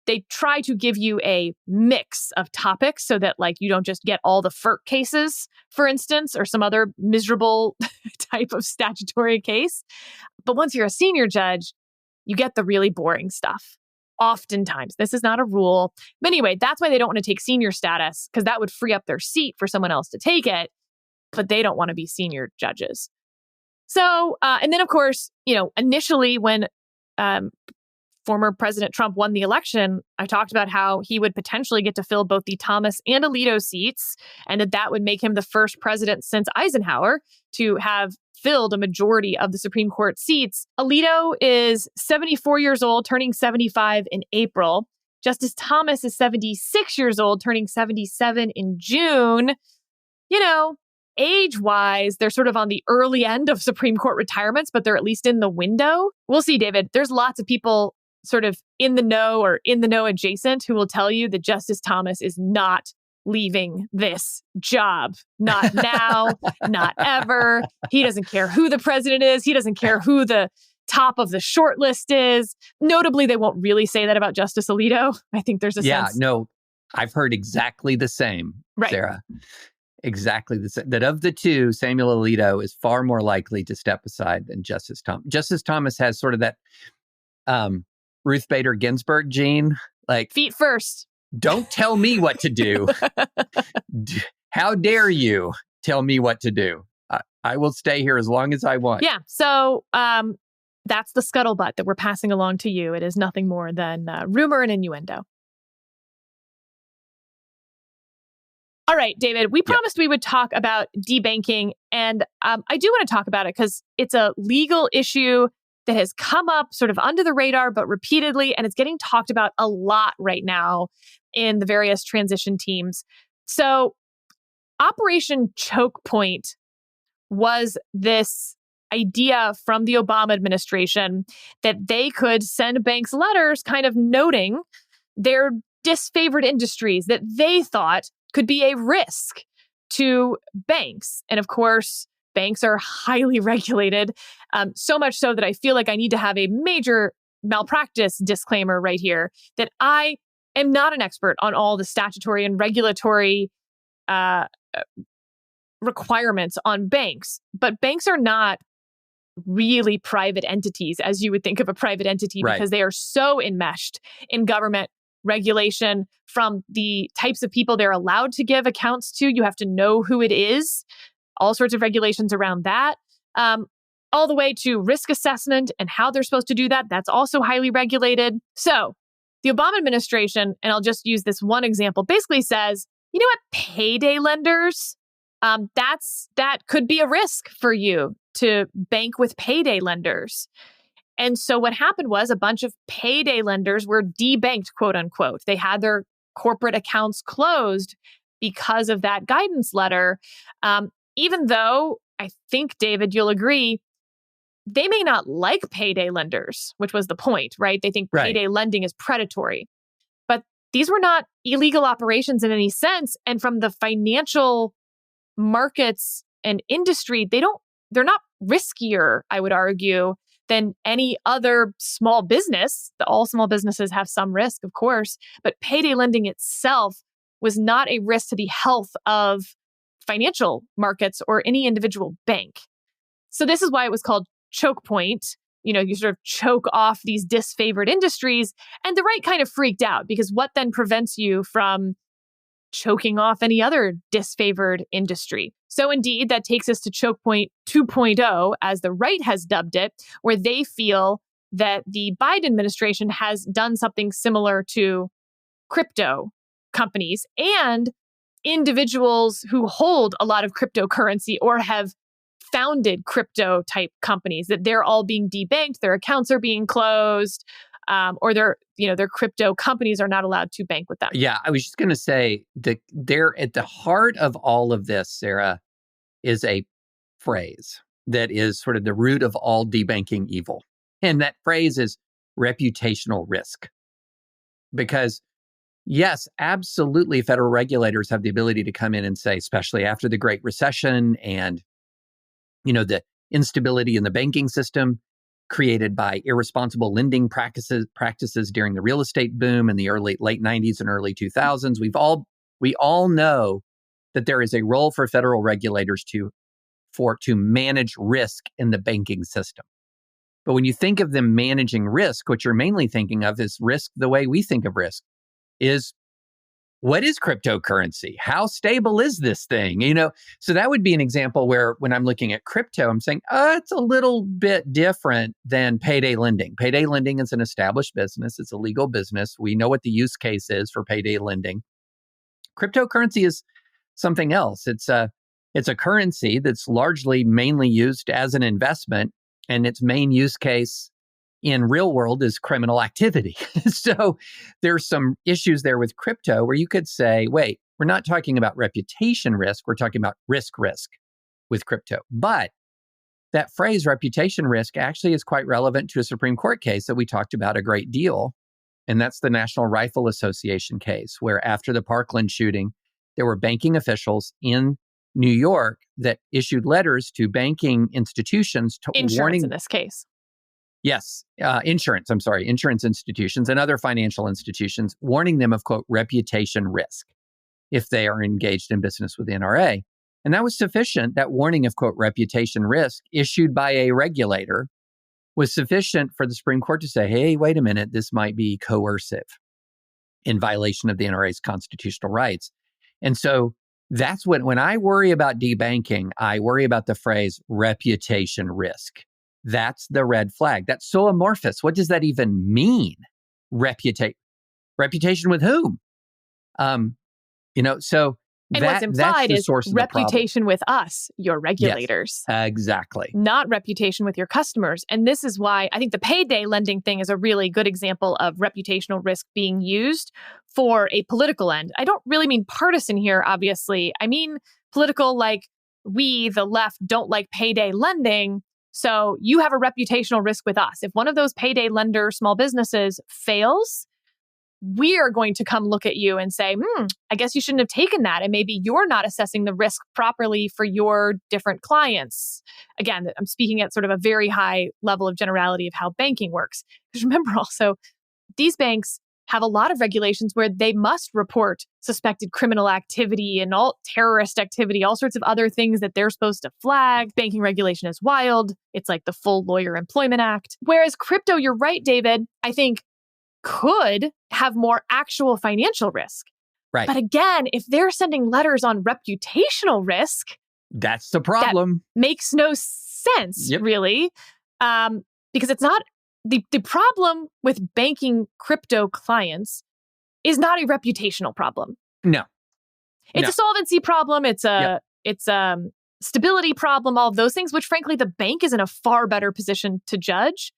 they try to give you a mix of topics so that like you don't just get all the FERC cases, for instance, or some other miserable type of statutory case. But once you're a senior judge, you get the really boring stuff. Oftentimes, this is not a rule. But anyway, that's why they don't want to take senior status, because that would free up their seat for someone else to take it. But they don't want to be senior judges. So, and then of course, initially when former President Trump won the election, I talked about how he would potentially get to fill both the Thomas and Alito seats, and that would make him the first president since Eisenhower to have filled a majority of the Supreme Court seats. Alito is 74 years old, turning 75 in April. Justice Thomas is 76 years old, turning 77 in June. Age-wise, they're sort of on the early end of Supreme Court retirements, but they're at least in the window. We'll see, David. There's lots of people sort of in the know or in the know adjacent who will tell you that Justice Thomas is not leaving this job. Not now, not ever. He doesn't care who the president is. He doesn't care who the top of the short list is. Notably, they won't really say that about Justice Alito. I think there's a sense. Yeah, no, I've heard exactly the same, right. Sarah. Exactly the same. That of the two, Samuel Alito is far more likely to step aside than Justice Thomas. Justice Thomas has sort of that Ruth Bader Ginsburg gene, like feet first. Don't tell me what to do. How dare you tell me what to do? I will stay here as long as I want. Yeah. So that's the scuttlebutt that we're passing along to you. It is nothing more than rumor and innuendo. All right, David, we promised we would talk about debanking, and I do want to talk about it because it's a legal issue that has come up sort of under the radar, but repeatedly, and it's getting talked about a lot right now in the various transition teams. So Operation Choke Point was this idea from the Obama administration that they could send banks letters kind of noting their disfavored industries that they thought could be a risk to banks. And of course, banks are highly regulated, so much so that I feel like I need to have a major malpractice disclaimer right here that I am not an expert on all the statutory and regulatory requirements on banks. But banks are not really private entities as you would think of a private entity, right, because they are so enmeshed in government regulation, from the types of people they're allowed to give accounts to. You have to know who it is. All sorts of regulations around that. All the way to risk assessment and how they're supposed to do that. That's also highly regulated. So the Obama administration, and I'll just use this one example, basically says, you know what, payday lenders, that could be a risk for you to bank with payday lenders. And so what happened was a bunch of payday lenders were debanked, quote unquote. They had their corporate accounts closed because of that guidance letter. Even though I think, David, you'll agree, they may not like payday lenders, which was the point, right? They think payday lending is predatory. But these were not illegal operations in any sense. And from the financial markets and industry, they're not riskier, I would argue, than any other small business. All small businesses have some risk, of course, but payday lending itself was not a risk to the health of financial markets or any individual bank. So this is why it was called choke point. You sort of choke off these disfavored industries, and the right kind of freaked out, because what then prevents you from choking off any other disfavored industry. So indeed, that takes us to choke point 2.0, as the right has dubbed it, where they feel that the Biden administration has done something similar to crypto companies and individuals who hold a lot of cryptocurrency or have founded crypto type companies, that they're all being debanked, their accounts are being closed, or their crypto companies are not allowed to bank with them. Yeah, I was just going to say that there at the heart of all of this, Sarah, is a phrase that is sort of the root of all debanking evil. And that phrase is reputational risk. Because yes, absolutely, federal regulators have the ability to come in and say, especially after the Great Recession and, the instability in the banking system created by irresponsible lending practices during the real estate boom in the late 90s and early 2000s. We all know that there is a role for federal regulators to manage risk in the banking system. But when you think of them managing risk, what you're mainly thinking of is risk the way we think of risk is, what is cryptocurrency? How stable is this thing? So that would be an example where when I'm looking at crypto, I'm saying, it's a little bit different than payday lending. Payday lending is an established business. It's a legal business. We know what the use case is for payday lending. Cryptocurrency is something else. It's a currency that's mainly used as an investment, and its main use case in real world is criminal activity. So there's some issues there with crypto where you could say, wait, we're not talking about reputation risk, we're talking about risk with crypto. But that phrase reputation risk actually is quite relevant to a Supreme Court case that we talked about a great deal. And that's the National Rifle Association case, where after the Parkland shooting, there were banking officials in New York that issued letters to banking institutions to Insurance in this case. Yes, insurance institutions and other financial institutions, warning them of, quote, reputation risk if they are engaged in business with the NRA. And that was sufficient. That warning of, quote, reputation risk issued by a regulator was sufficient for the Supreme Court to say, hey, wait a minute, this might be coercive in violation of the NRA's constitutional rights. And so that's when I worry about debanking, I worry about the phrase reputation risk. That's the red flag. That's so amorphous. What does that even mean? Reputation with whom? So and what's implied is reputation with us, your regulators. Yes, exactly. Not reputation with your customers. And this is why I think the payday lending thing is a really good example of reputational risk being used for a political end. I don't really mean partisan here, obviously. I mean political, like we, the left, don't like payday lending. So you have a reputational risk with us. If one of those payday lender small businesses fails, we are going to come look at you and say, I guess you shouldn't have taken that. And maybe you're not assessing the risk properly for your different clients. Again, I'm speaking at sort of a very high level of generality of how banking works. Because remember also, these banks have a lot of regulations where they must report suspected criminal activity and all terrorist activity, all sorts of other things that they're supposed to flag. Banking regulation is wild. It's like the full Lawyer Employment Act. Whereas crypto, you're right, David, I think could have more actual financial risk. Right. But again, if they're sending letters on reputational risk, that's the problem. That makes no sense, really, because it's not the problem with banking crypto clients is not a reputational problem. No, it's a solvency problem. It's a stability problem. All of those things, which frankly, the bank is in a far better position to judge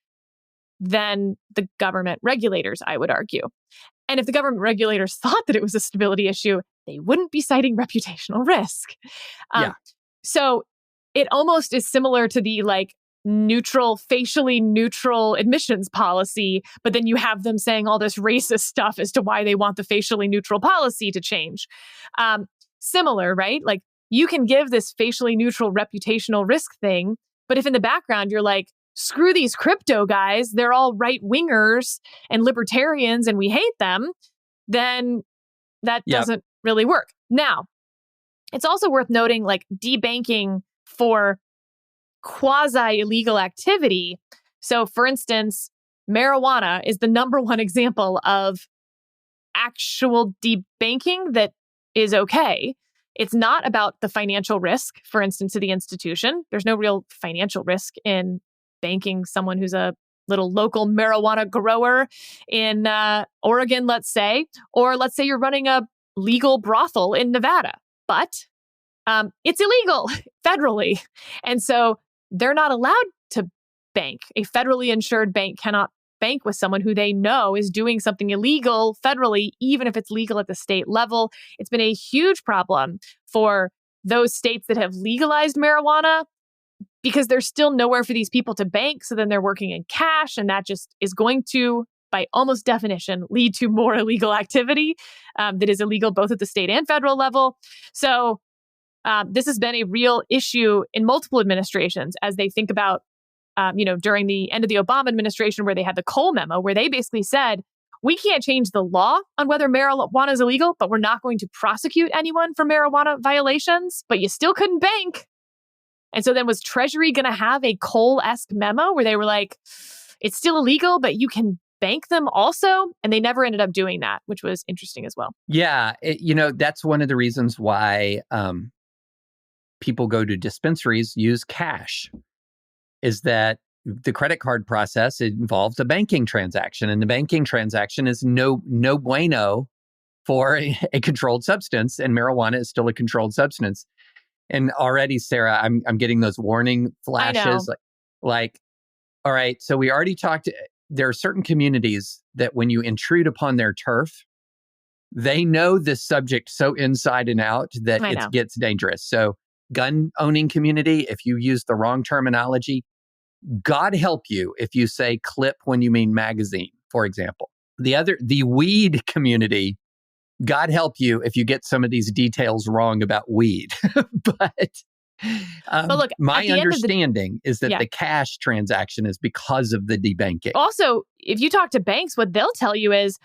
than the government regulators, I would argue. And if the government regulators thought that it was a stability issue, they wouldn't be citing reputational risk. So it almost is similar to the facially neutral admissions policy, but then you have them saying all this racist stuff as to why they want the facially neutral policy to change. Similar, right? Like you can give this facially neutral reputational risk thing, but if in the background you're like, screw these crypto guys, they're all right wingers and libertarians and we hate them, then that doesn't really work. Now, it's also worth noting debanking for quasi-illegal activity. So for instance, marijuana is the number one example of actual debanking that is okay. It's not about the financial risk, for instance, to the institution. There's no real financial risk in banking someone who's a little local marijuana grower in Oregon, let's say, or let's say you're running a legal brothel in Nevada, but it's illegal federally. And so they're not allowed to bank. A federally insured bank cannot bank with someone who they know is doing something illegal federally, even if it's legal at the state level. It's been a huge problem for those states that have legalized marijuana because there's still nowhere for these people to bank. So then they're working in cash, and that just is going to, by almost definition, lead to more illegal activity that is illegal both at the state and federal level. So this has been a real issue in multiple administrations as they think about, during the end of the Obama administration, where they had the Cole memo, where they basically said, we can't change the law on whether marijuana is illegal, but we're not going to prosecute anyone for marijuana violations, but you still couldn't bank. And so then was Treasury going to have a Cole-esque memo where they were like, it's still illegal, but you can bank them also? And they never ended up doing that, which was interesting as well. Yeah. That's one of the reasons why people go to dispensaries, use cash, is that the credit card process involves a banking transaction, and the banking transaction is no bueno for a controlled substance, and marijuana is still a controlled substance. And already, Sarah, I'm getting those warning flashes. Like, all right, so we already talked. There are certain communities that when you intrude upon their turf, they know this subject so inside and out that it gets dangerous. So gun owning community, if you use the wrong terminology, God help you if you say clip when you mean magazine, for example. The weed community, God help you if you get some of these details wrong about weed. But look, my understanding is that the cash transaction is because of the debanking. Also, if you talk to banks, what they'll tell you is,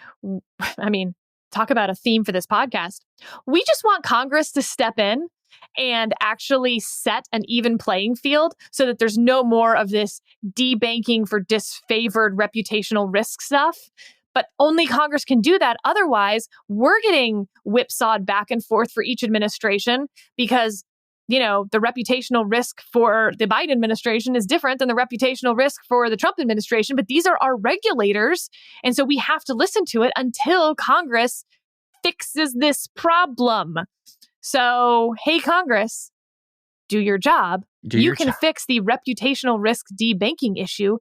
talk about a theme for this podcast. We just want Congress to step in and actually set an even playing field so that there's no more of this debanking for disfavored reputational risk stuff. But only Congress can do that. Otherwise, we're getting whipsawed back and forth for each administration because, the reputational risk for the Biden administration is different than the reputational risk for the Trump administration. But these are our regulators. And so we have to listen to it until Congress fixes this problem. So, hey, Congress, do your job. You can fix the reputational risk debanking issue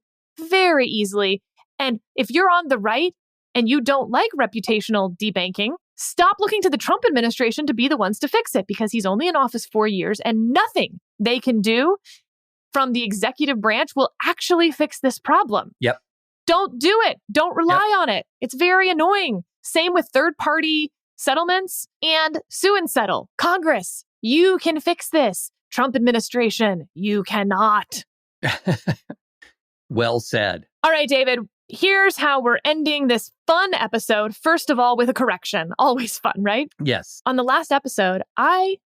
very easily. And if you're on the right, and you don't like reputational debanking, stop looking to the Trump administration to be the ones to fix it, because he's only in office 4 years and nothing they can do from the executive branch will actually fix this problem. Yep. Don't do it. Don't rely on it. It's very annoying. Same with third-party settlements and sue and settle. Congress, you can fix this. Trump administration, you cannot. Well said. All right, David. Here's how we're ending this fun episode. First of all, with a correction. Always fun, right? Yes. On the last episode, I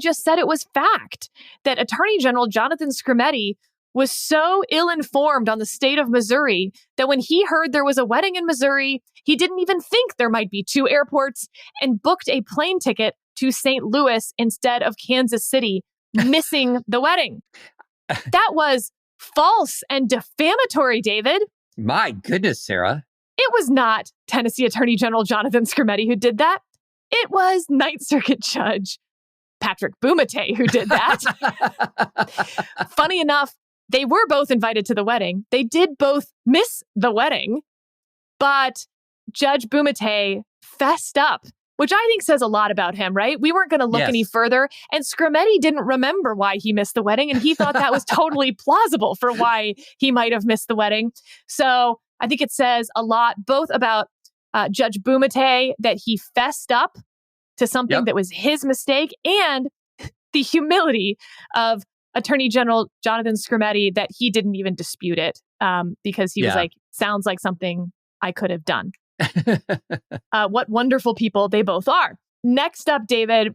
just said it was fact that Attorney General Jonathan Skrmetti was so ill-informed on the state of Missouri that when he heard there was a wedding in Missouri, he didn't even think there might be 2 airports and booked a plane ticket to St. Louis instead of Kansas City, missing the wedding. That was false and defamatory, David. My goodness, Sarah. It was not Tennessee Attorney General Jonathan Skrmetti who did that. It was Ninth Circuit Judge Patrick Bumate who did that. Funny enough, they were both invited to the wedding. They did both miss the wedding, but Judge Bumate fessed up, which I think says a lot about him, right? We weren't going to look any further. And Skrmetti didn't remember why he missed the wedding. And he thought that was totally plausible for why he might have missed the wedding. So I think it says a lot both about Judge Bumate, that he fessed up to something that was his mistake, and the humility of Attorney General Jonathan Skrmetti that he didn't even dispute it because he was like, sounds like something I could have done. What wonderful people they both are. Next up, David,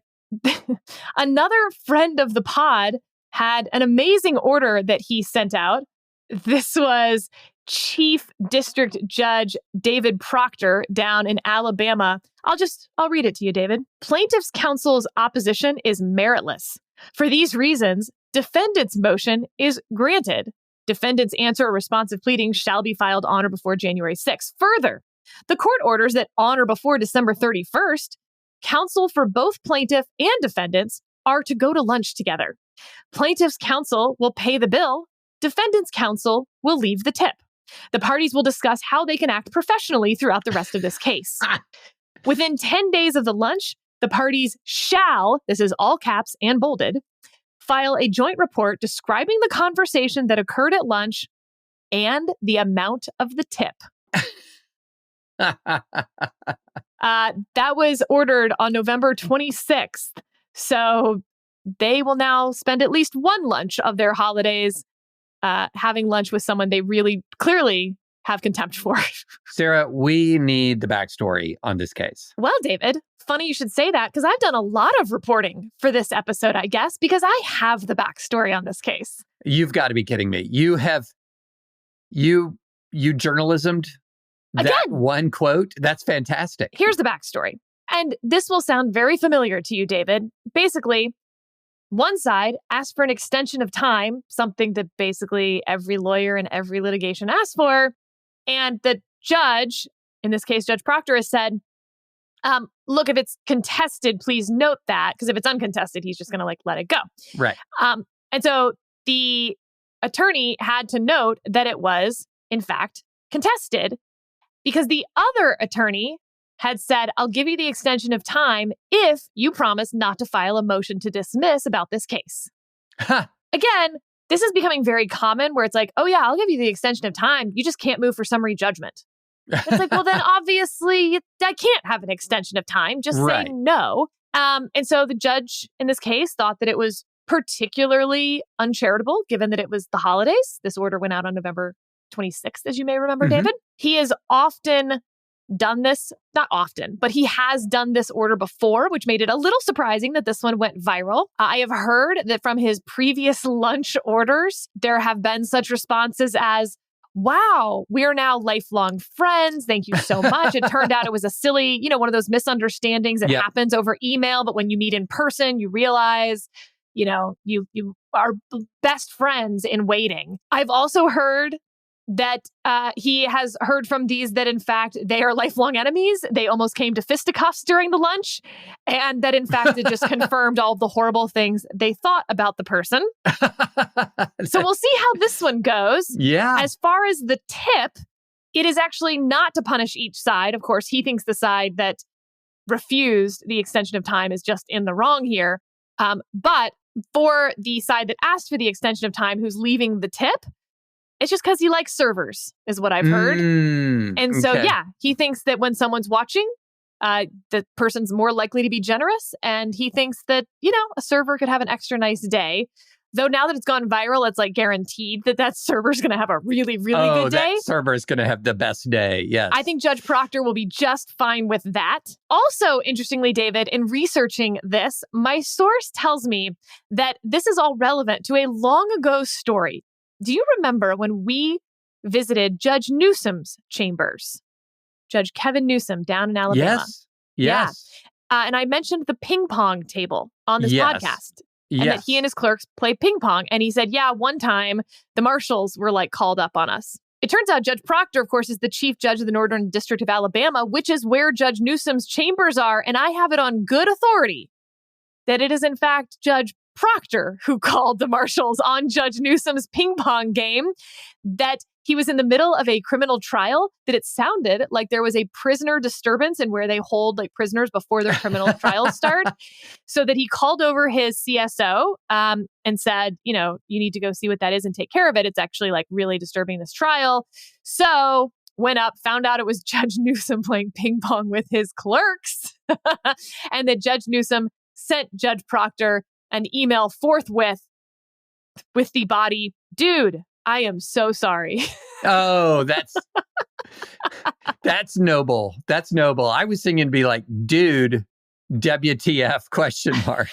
another friend of the pod had an amazing order that he sent out. This was Chief District Judge David Proctor down in Alabama. I'll read it to you, David. Plaintiff's counsel's opposition is meritless. For these reasons, defendant's motion is granted. Defendant's answer or responsive pleading shall be filed on or before January 6th. Further, the court orders that on or before December 31st, counsel for both plaintiff and defendants are to go to lunch together. Plaintiff's counsel will pay the bill. Defendant's counsel will leave the tip. The parties will discuss how they can act professionally throughout the rest of this case. Within 10 days of the lunch, the parties shall, this is all caps and bolded, file a joint report describing the conversation that occurred at lunch and the amount of the tip. That was ordered on November 26th. So they will now spend at least one lunch of their holidays having lunch with someone they really clearly have contempt for. Sarah, we need the backstory on this case. Well, David, funny you should say that because I've done a lot of reporting for this episode, I guess, because I have the backstory on this case. You've got to be kidding me. You journalismed that one quote? That's fantastic. Here's the backstory. And this will sound very familiar to you, David. Basically, one side asked for an extension of time, something that basically every lawyer and every litigation asks for. And the judge, in this case, Judge Proctor, has said, look, if it's contested, please note that. Because if it's uncontested, he's just going to let it go. Right. And so the attorney had to note that it was, in fact, contested because the other attorney had said, I'll give you the extension of time if you promise not to file a motion to dismiss about this case. Huh. Again, this is becoming very common where it's like, oh yeah, I'll give you the extension of time. You just can't move for summary judgment. It's like, well, then obviously I can't have an extension of time. Just say no. And so the judge in this case thought that it was particularly uncharitable, given that it was the holidays. This order went out on November 26th, as you may remember, David. He has often done this, not often, but he has done this order before, which made it a little surprising that this one went viral. I have heard that from his previous lunch orders, there have been such responses as, wow, we're now lifelong friends. Thank you so much. It turned out it was a silly, one of those misunderstandings that happens over email. But when you meet in person, you realize, you are best friends in waiting. I've also heard that he has heard from these that, in fact, they are lifelong enemies. They almost came to fisticuffs during the lunch. And that, in fact, it just confirmed all of the horrible things they thought about the person. So we'll see how this one goes. Yeah. As far as the tip, it is actually not to punish each side. Of course, he thinks the side that refused the extension of time is just in the wrong here. But for the side that asked for the extension of time, who's leaving the tip, it's just because he likes servers, is what I've heard. And so, he thinks that when someone's watching, the person's more likely to be generous. And he thinks that, a server could have an extra nice day. Though now that it's gone viral, it's guaranteed that server's going to have a really, really good day. That server's going to have the best day. Yes. I think Judge Proctor will be just fine with that. Also, interestingly, David, in researching this, my source tells me that this is all relevant to a long ago story. Do you remember when we visited Judge Newsom's chambers? Judge Kevin Newsom down in Alabama. Yes. Yeah. And I mentioned the ping pong table on this podcast. And that he and his clerks play ping pong. And he said, one time the marshals were called up on us. It turns out Judge Proctor, of course, is the chief judge of the Northern District of Alabama, which is where Judge Newsom's chambers are. And I have it on good authority that it is, in fact, Judge Proctor who called the marshals on Judge Newsom's ping pong game, that he was in the middle of a criminal trial, that it sounded like there was a prisoner disturbance in where they hold prisoners before their criminal trials start. So that he called over his CSO and said, you need to go see what that is and take care of it. It's actually really disturbing this trial. So went up, found out it was Judge Newsom playing ping pong with his clerks. And that Judge Newsom sent Judge Proctor an email forthwith with the body, dude, I am so sorry. Oh, that's noble. That's noble. I was thinking it'd be dude, WTF question mark.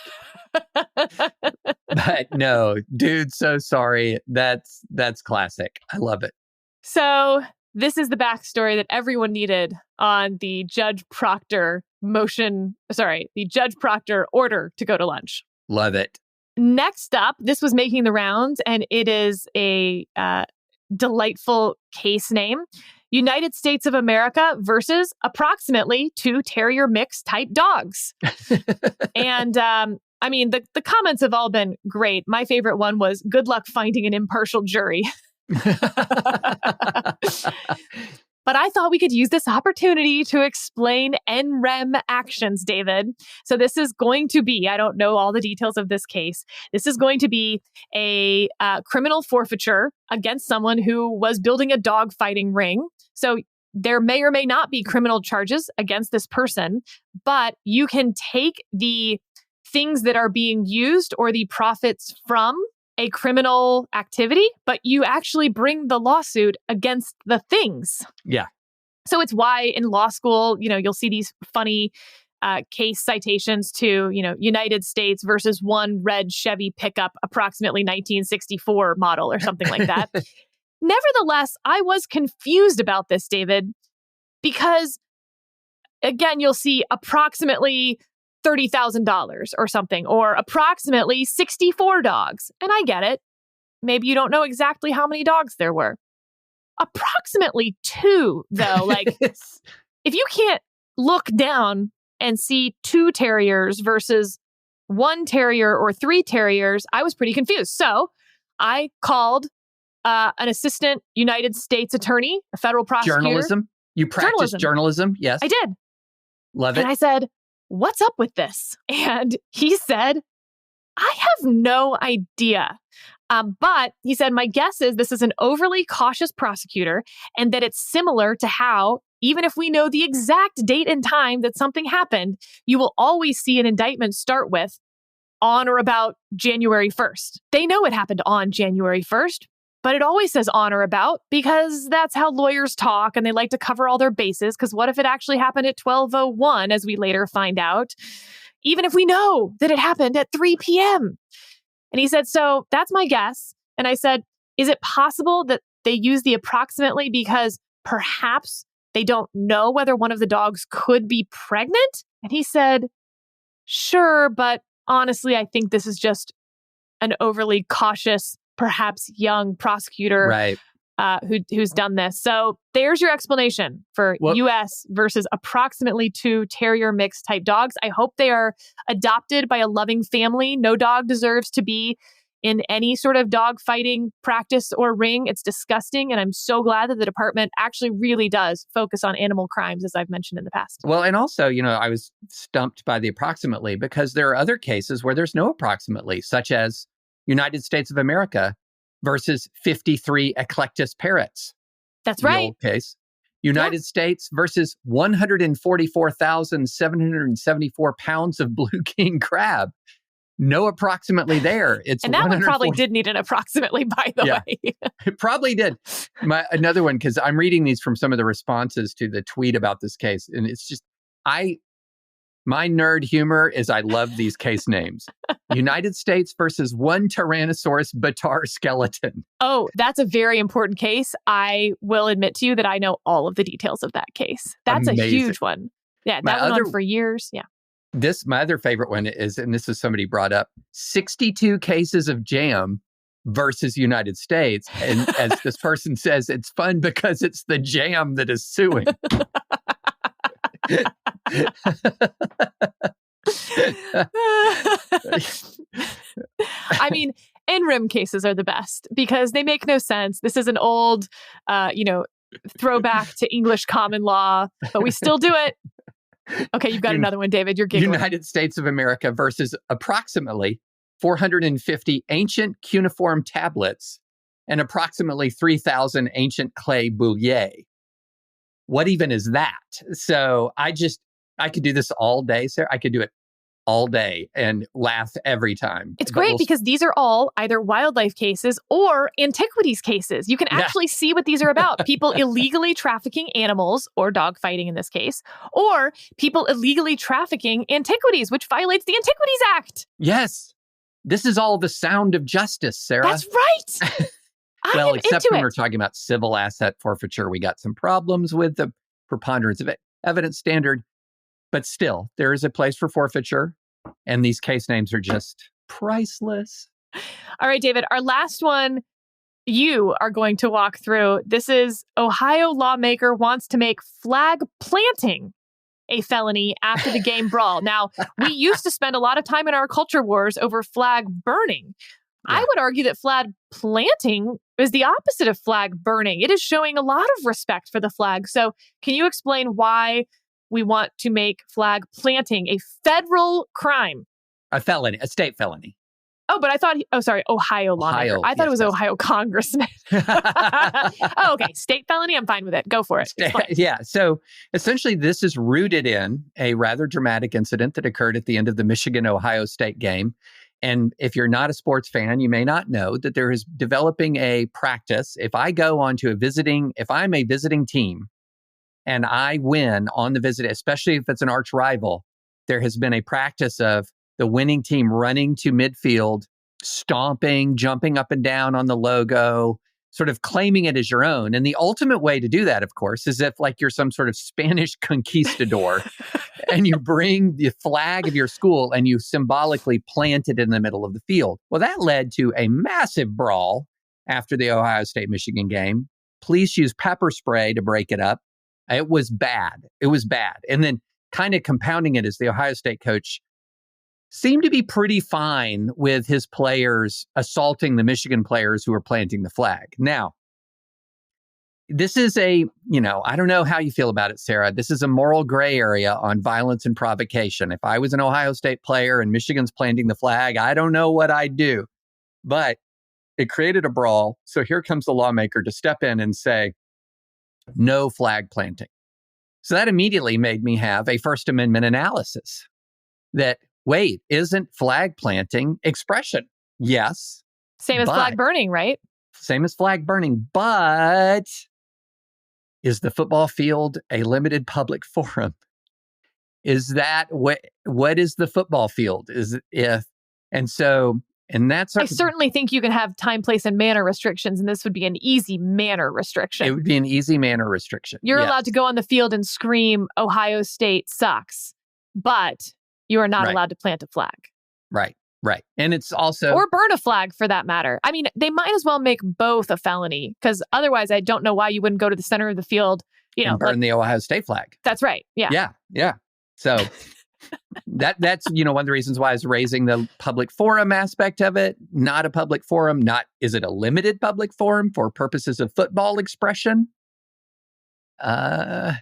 But no, dude, so sorry. That's classic. I love it. So this is the backstory that everyone needed on the Judge Proctor order to go to lunch. Love it. Next up, this was making the rounds, and it is a delightful case name. United States of America versus approximately 2 terrier mix type dogs. And I mean, the comments have all been great. My favorite one was, good luck finding an impartial jury. But I thought we could use this opportunity to explain NREM actions, David. So this is going to be, I don't know all the details of this case. This is going to be a criminal forfeiture against someone who was building a dog fighting ring. So there may or may not be criminal charges against this person, but you can take the things that are being used or the profits from a criminal activity, but you actually bring the lawsuit against the things. Yeah. So it's why in law school, you'll see these funny case citations to, United States versus one red Chevy pickup, approximately 1964 model or something like that. Nevertheless, I was confused about this, David, because again, you'll see approximately $30,000 or something, or approximately 64 dogs. And I get it. Maybe you don't know exactly how many dogs there were. Approximately 2, though. Like, if you can't look down and see 2 terriers versus 1 terrier or 3 terriers, I was pretty confused. So I called an assistant United States attorney, a federal prosecutor. Journalism? You practice journalism? Yes. I did. Love it. And I said, what's up with this? And he said, I have no idea. But he said, my guess is this is an overly cautious prosecutor and that it's similar to how, even if we know the exact date and time that something happened, you will always see an indictment start with on or about January 1st. They know it happened on January 1st, but it always says on or about because that's how lawyers talk and they like to cover all their bases. Because what if it actually happened at 12:01, as we later find out, even if we know that it happened at 3 p.m.? And he said, so that's my guess. And I said, is it possible that they use the approximately because perhaps they don't know whether one of the dogs could be pregnant? And he said, sure, but honestly, I think this is just an overly cautious, perhaps young prosecutor right. Who's done this. So there's your explanation for U.S. versus approximately 2 terrier mix type dogs. I hope they are adopted by a loving family. No dog deserves to be in any sort of dog fighting practice or ring. It's disgusting. And I'm so glad that the department actually really does focus on animal crimes, as I've mentioned in the past. Well, and also, I was stumped by the approximately because there are other cases where there's no approximately, such as United States of America versus 53 Eclectus parrots. That's right. The old case. United States versus 144,774 pounds of blue king crab. No approximately there. And that one probably did need an approximately, by the way. It probably did. Another one, because I'm reading these from some of the responses to the tweet about this case. And it's just, my nerd humor is I love these case names. United States versus 1 Tyrannosaurus Batar skeleton. Oh, that's a very important case. I will admit to you that I know all of the details of that case. That's Amazing. A huge one. Yeah, that went on for years. Yeah. My other favorite one is, and this is somebody brought up, 62 cases of jam versus United States. And as this person says, it's fun because it's the jam that is suing. I mean, NREM cases are the best because they make no sense. This is an old, throwback to English common law, but we still do it. Okay, you've got another one, David. You're giggling. United States of America versus approximately 450 ancient cuneiform tablets and approximately 3,000 ancient clay bouliers. What even is that? So I could do this all day, Sarah. I could do it all day and laugh every time. It's great because these are all either wildlife cases or antiquities cases. You can actually see what these are about. People illegally trafficking animals, or dog fighting in this case, or people illegally trafficking antiquities, which violates the Antiquities Act. Yes. This is all the sound of justice, Sarah. That's right. Well, am except into when it. we're talking about civil asset forfeiture, we got some problems with the preponderance of evidence standard. But still, there is a place for forfeiture, and these case names are just priceless. All right, David, our last one you are going to walk through. This is Ohio lawmaker wants to make flag planting a felony after the game brawl. Now, we used to spend a lot of time in our culture wars over flag burning. Yeah. I would argue that flag planting is the opposite of flag burning. It is showing a lot of respect for the flag. So can you explain why we want to make flag planting a federal crime? A felony, a state felony. Oh, but I thought, Ohio lawmaker. I thought it was Ohio congressman. Oh, okay. State felony, I'm fine with it. Go for it. Yeah. So essentially, this is rooted in a rather dramatic incident that occurred at the end of the Michigan-Ohio State game. And if you're not a sports fan, you may not know that there is developing a practice. If I'm a visiting team and I win on the visit, especially if it's an arch rival, there has been a practice of the winning team running to midfield, stomping, jumping up and down on the logo, sort of claiming it as your own. And the ultimate way to do that, of course, is if like you're some sort of Spanish conquistador and you bring the flag of your school and you symbolically plant it in the middle of the field. Well, that led to a massive brawl after the Ohio State-Michigan game. Police used pepper spray to break it up. It was bad. And then kind of compounding it is the Ohio State coach seemed to be pretty fine with his players assaulting the Michigan players who were planting the flag. Now, this is I don't know how you feel about it, Sarah. This is a moral gray area on violence and provocation. If I was an Ohio State player and Michigan's planting the flag, I don't know what I'd do. But it created a brawl. So here comes the lawmaker to step in and say, no flag planting. So that immediately made me have a First Amendment analysis that, wait, isn't flag planting expression? Yes. Same as flag burning, right? Same as flag burning. But is the football field a limited public forum? Is that what is the football field? I certainly think you can have time, place, and manner restrictions, and this would be an easy manner restriction. It would be an easy manner restriction. You're allowed to go on the field and scream, Ohio State sucks, but you are not allowed to plant a flag. Right. And it's also... Or burn a flag, for that matter. I mean, they might as well make both a felony, because otherwise I don't know why you wouldn't go to the center of the field, and burn the Ohio State flag. That's right. Yeah. So that's, one of the reasons why I was raising the public forum aspect of it. Not a public forum. Is it a limited public forum for purposes of football expression? I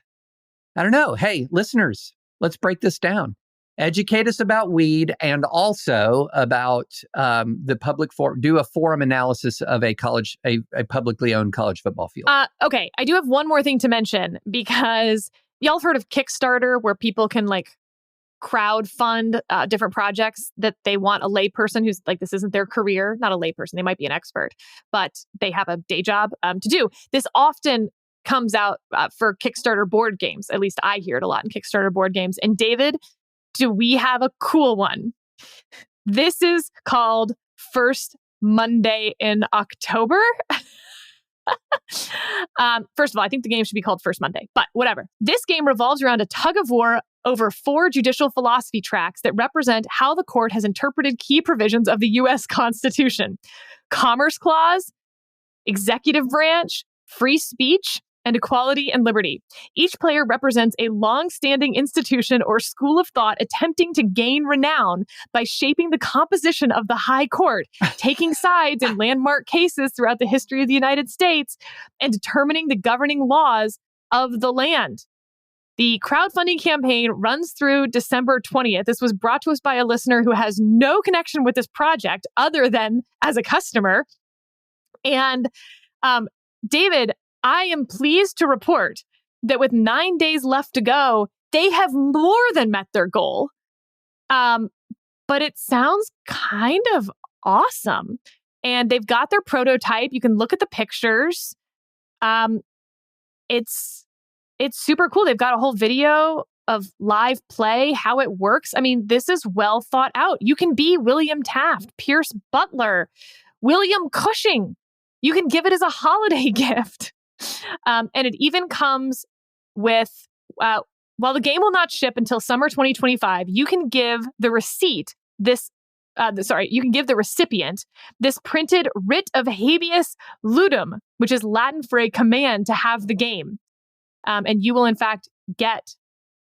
don't know. Hey, listeners, let's break this down. Educate us about weed and also about the public forum. Do a forum analysis of a publicly owned college football field. Okay, I do have one more thing to mention, because y'all have heard of Kickstarter, where people can crowd fund different projects that they want a layperson who's this isn't their career, not a layperson, they might be an expert, but they have a day job to do. This often comes out for Kickstarter board games. At least I hear it a lot in Kickstarter board games. And David, do we have a cool one? This is called First Monday in October. First of all, I think the game should be called First Monday, but whatever. This game revolves around a tug of war over 4 judicial philosophy tracks that represent how the court has interpreted key provisions of the U.S. Constitution: Commerce Clause, Executive Branch, Free Speech, and Equality and Liberty. Each player represents a long-standing institution or school of thought attempting to gain renown by shaping the composition of the High Court, taking sides in landmark cases throughout the history of the United States, and determining the governing laws of the land. The crowdfunding campaign runs through December 20th. This was brought to us by a listener who has no connection with this project other than as a customer. And David, I am pleased to report that with 9 days left to go, they have more than met their goal. But it sounds kind of awesome. And they've got their prototype. You can look at the pictures. It's super cool. They've got a whole video of live play, how it works. I mean, this is well thought out. You can be William Taft, Pierce Butler, William Cushing. You can give it as a holiday gift. And it even comes with, while the game will not ship until summer 2025, you can give the recipient this printed writ of habeas ludum, which is Latin for a command to have the game. And you will, in fact, get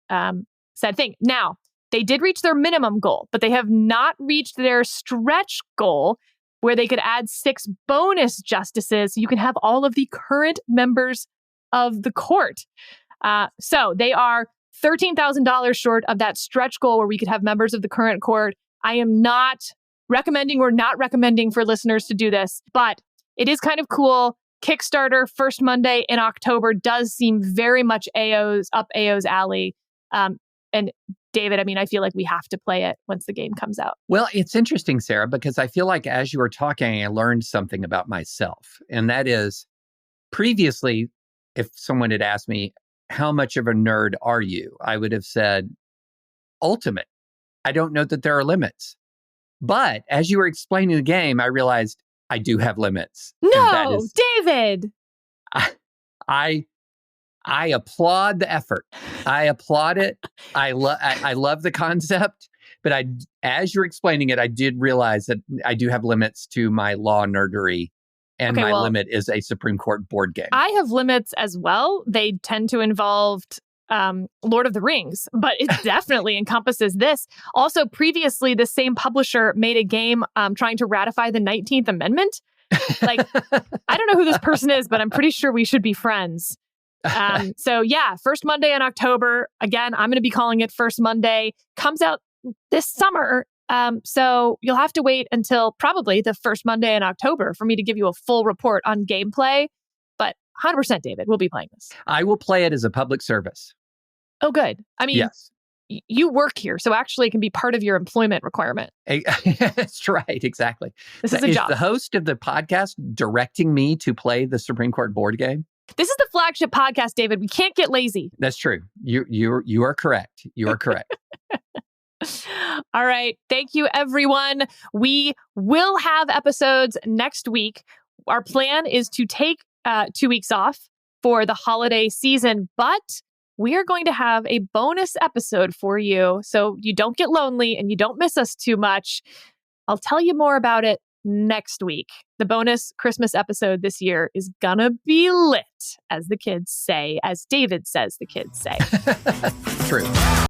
said thing. Now, they did reach their minimum goal, but they have not reached their stretch goal where they could add 6 bonus justices. So you can have all of the current members of the court. So they are $13,000 short of that stretch goal where we could have members of the current court. I am not recommending for listeners to do this, but it is kind of cool. Kickstarter, first Monday in October does seem very much up AO's alley. And David, I mean, I feel like we have to play it once the game comes out. Well, it's interesting, Sarah, because I feel like as you were talking, I learned something about myself. And that is, previously, if someone had asked me, how much of a nerd are you? I would have said, ultimate. I don't know that there are limits. But as you were explaining the game, I realized I do have limits. No, David. I applaud the effort. I applaud it. I love the concept. But as you're explaining it, I did realize that I do have limits to my law nerdery. And my limit is a Supreme Court board game. I have limits as well. They tend to involve Lord of the Rings, but it definitely encompasses this. Also, previously, the same publisher made a game trying to ratify the 19th Amendment. Like, I don't know who this person is, but I'm pretty sure we should be friends. So yeah, first Monday in October. Again, I'm going to be calling it First Monday. Comes out this summer. So you'll have to wait until probably the first Monday in October for me to give you a full report on gameplay. But 100%, David, we'll be playing this. I will play it as a public service. Oh, good. I mean, yes. You work here, so actually it can be part of your employment requirement. That's right. Exactly. This is a job. The host of the podcast directing me to play the Supreme Court board game? This is the flagship podcast, David. We can't get lazy. That's true. You are correct. You are correct. All right. Thank you, everyone. We will have episodes next week. Our plan is to take 2 weeks off for the holiday season, but we are going to have a bonus episode for you so you don't get lonely and you don't miss us too much. I'll tell you more about it next week. The bonus Christmas episode this year is gonna be lit, as the kids say, as David says the kids say. True.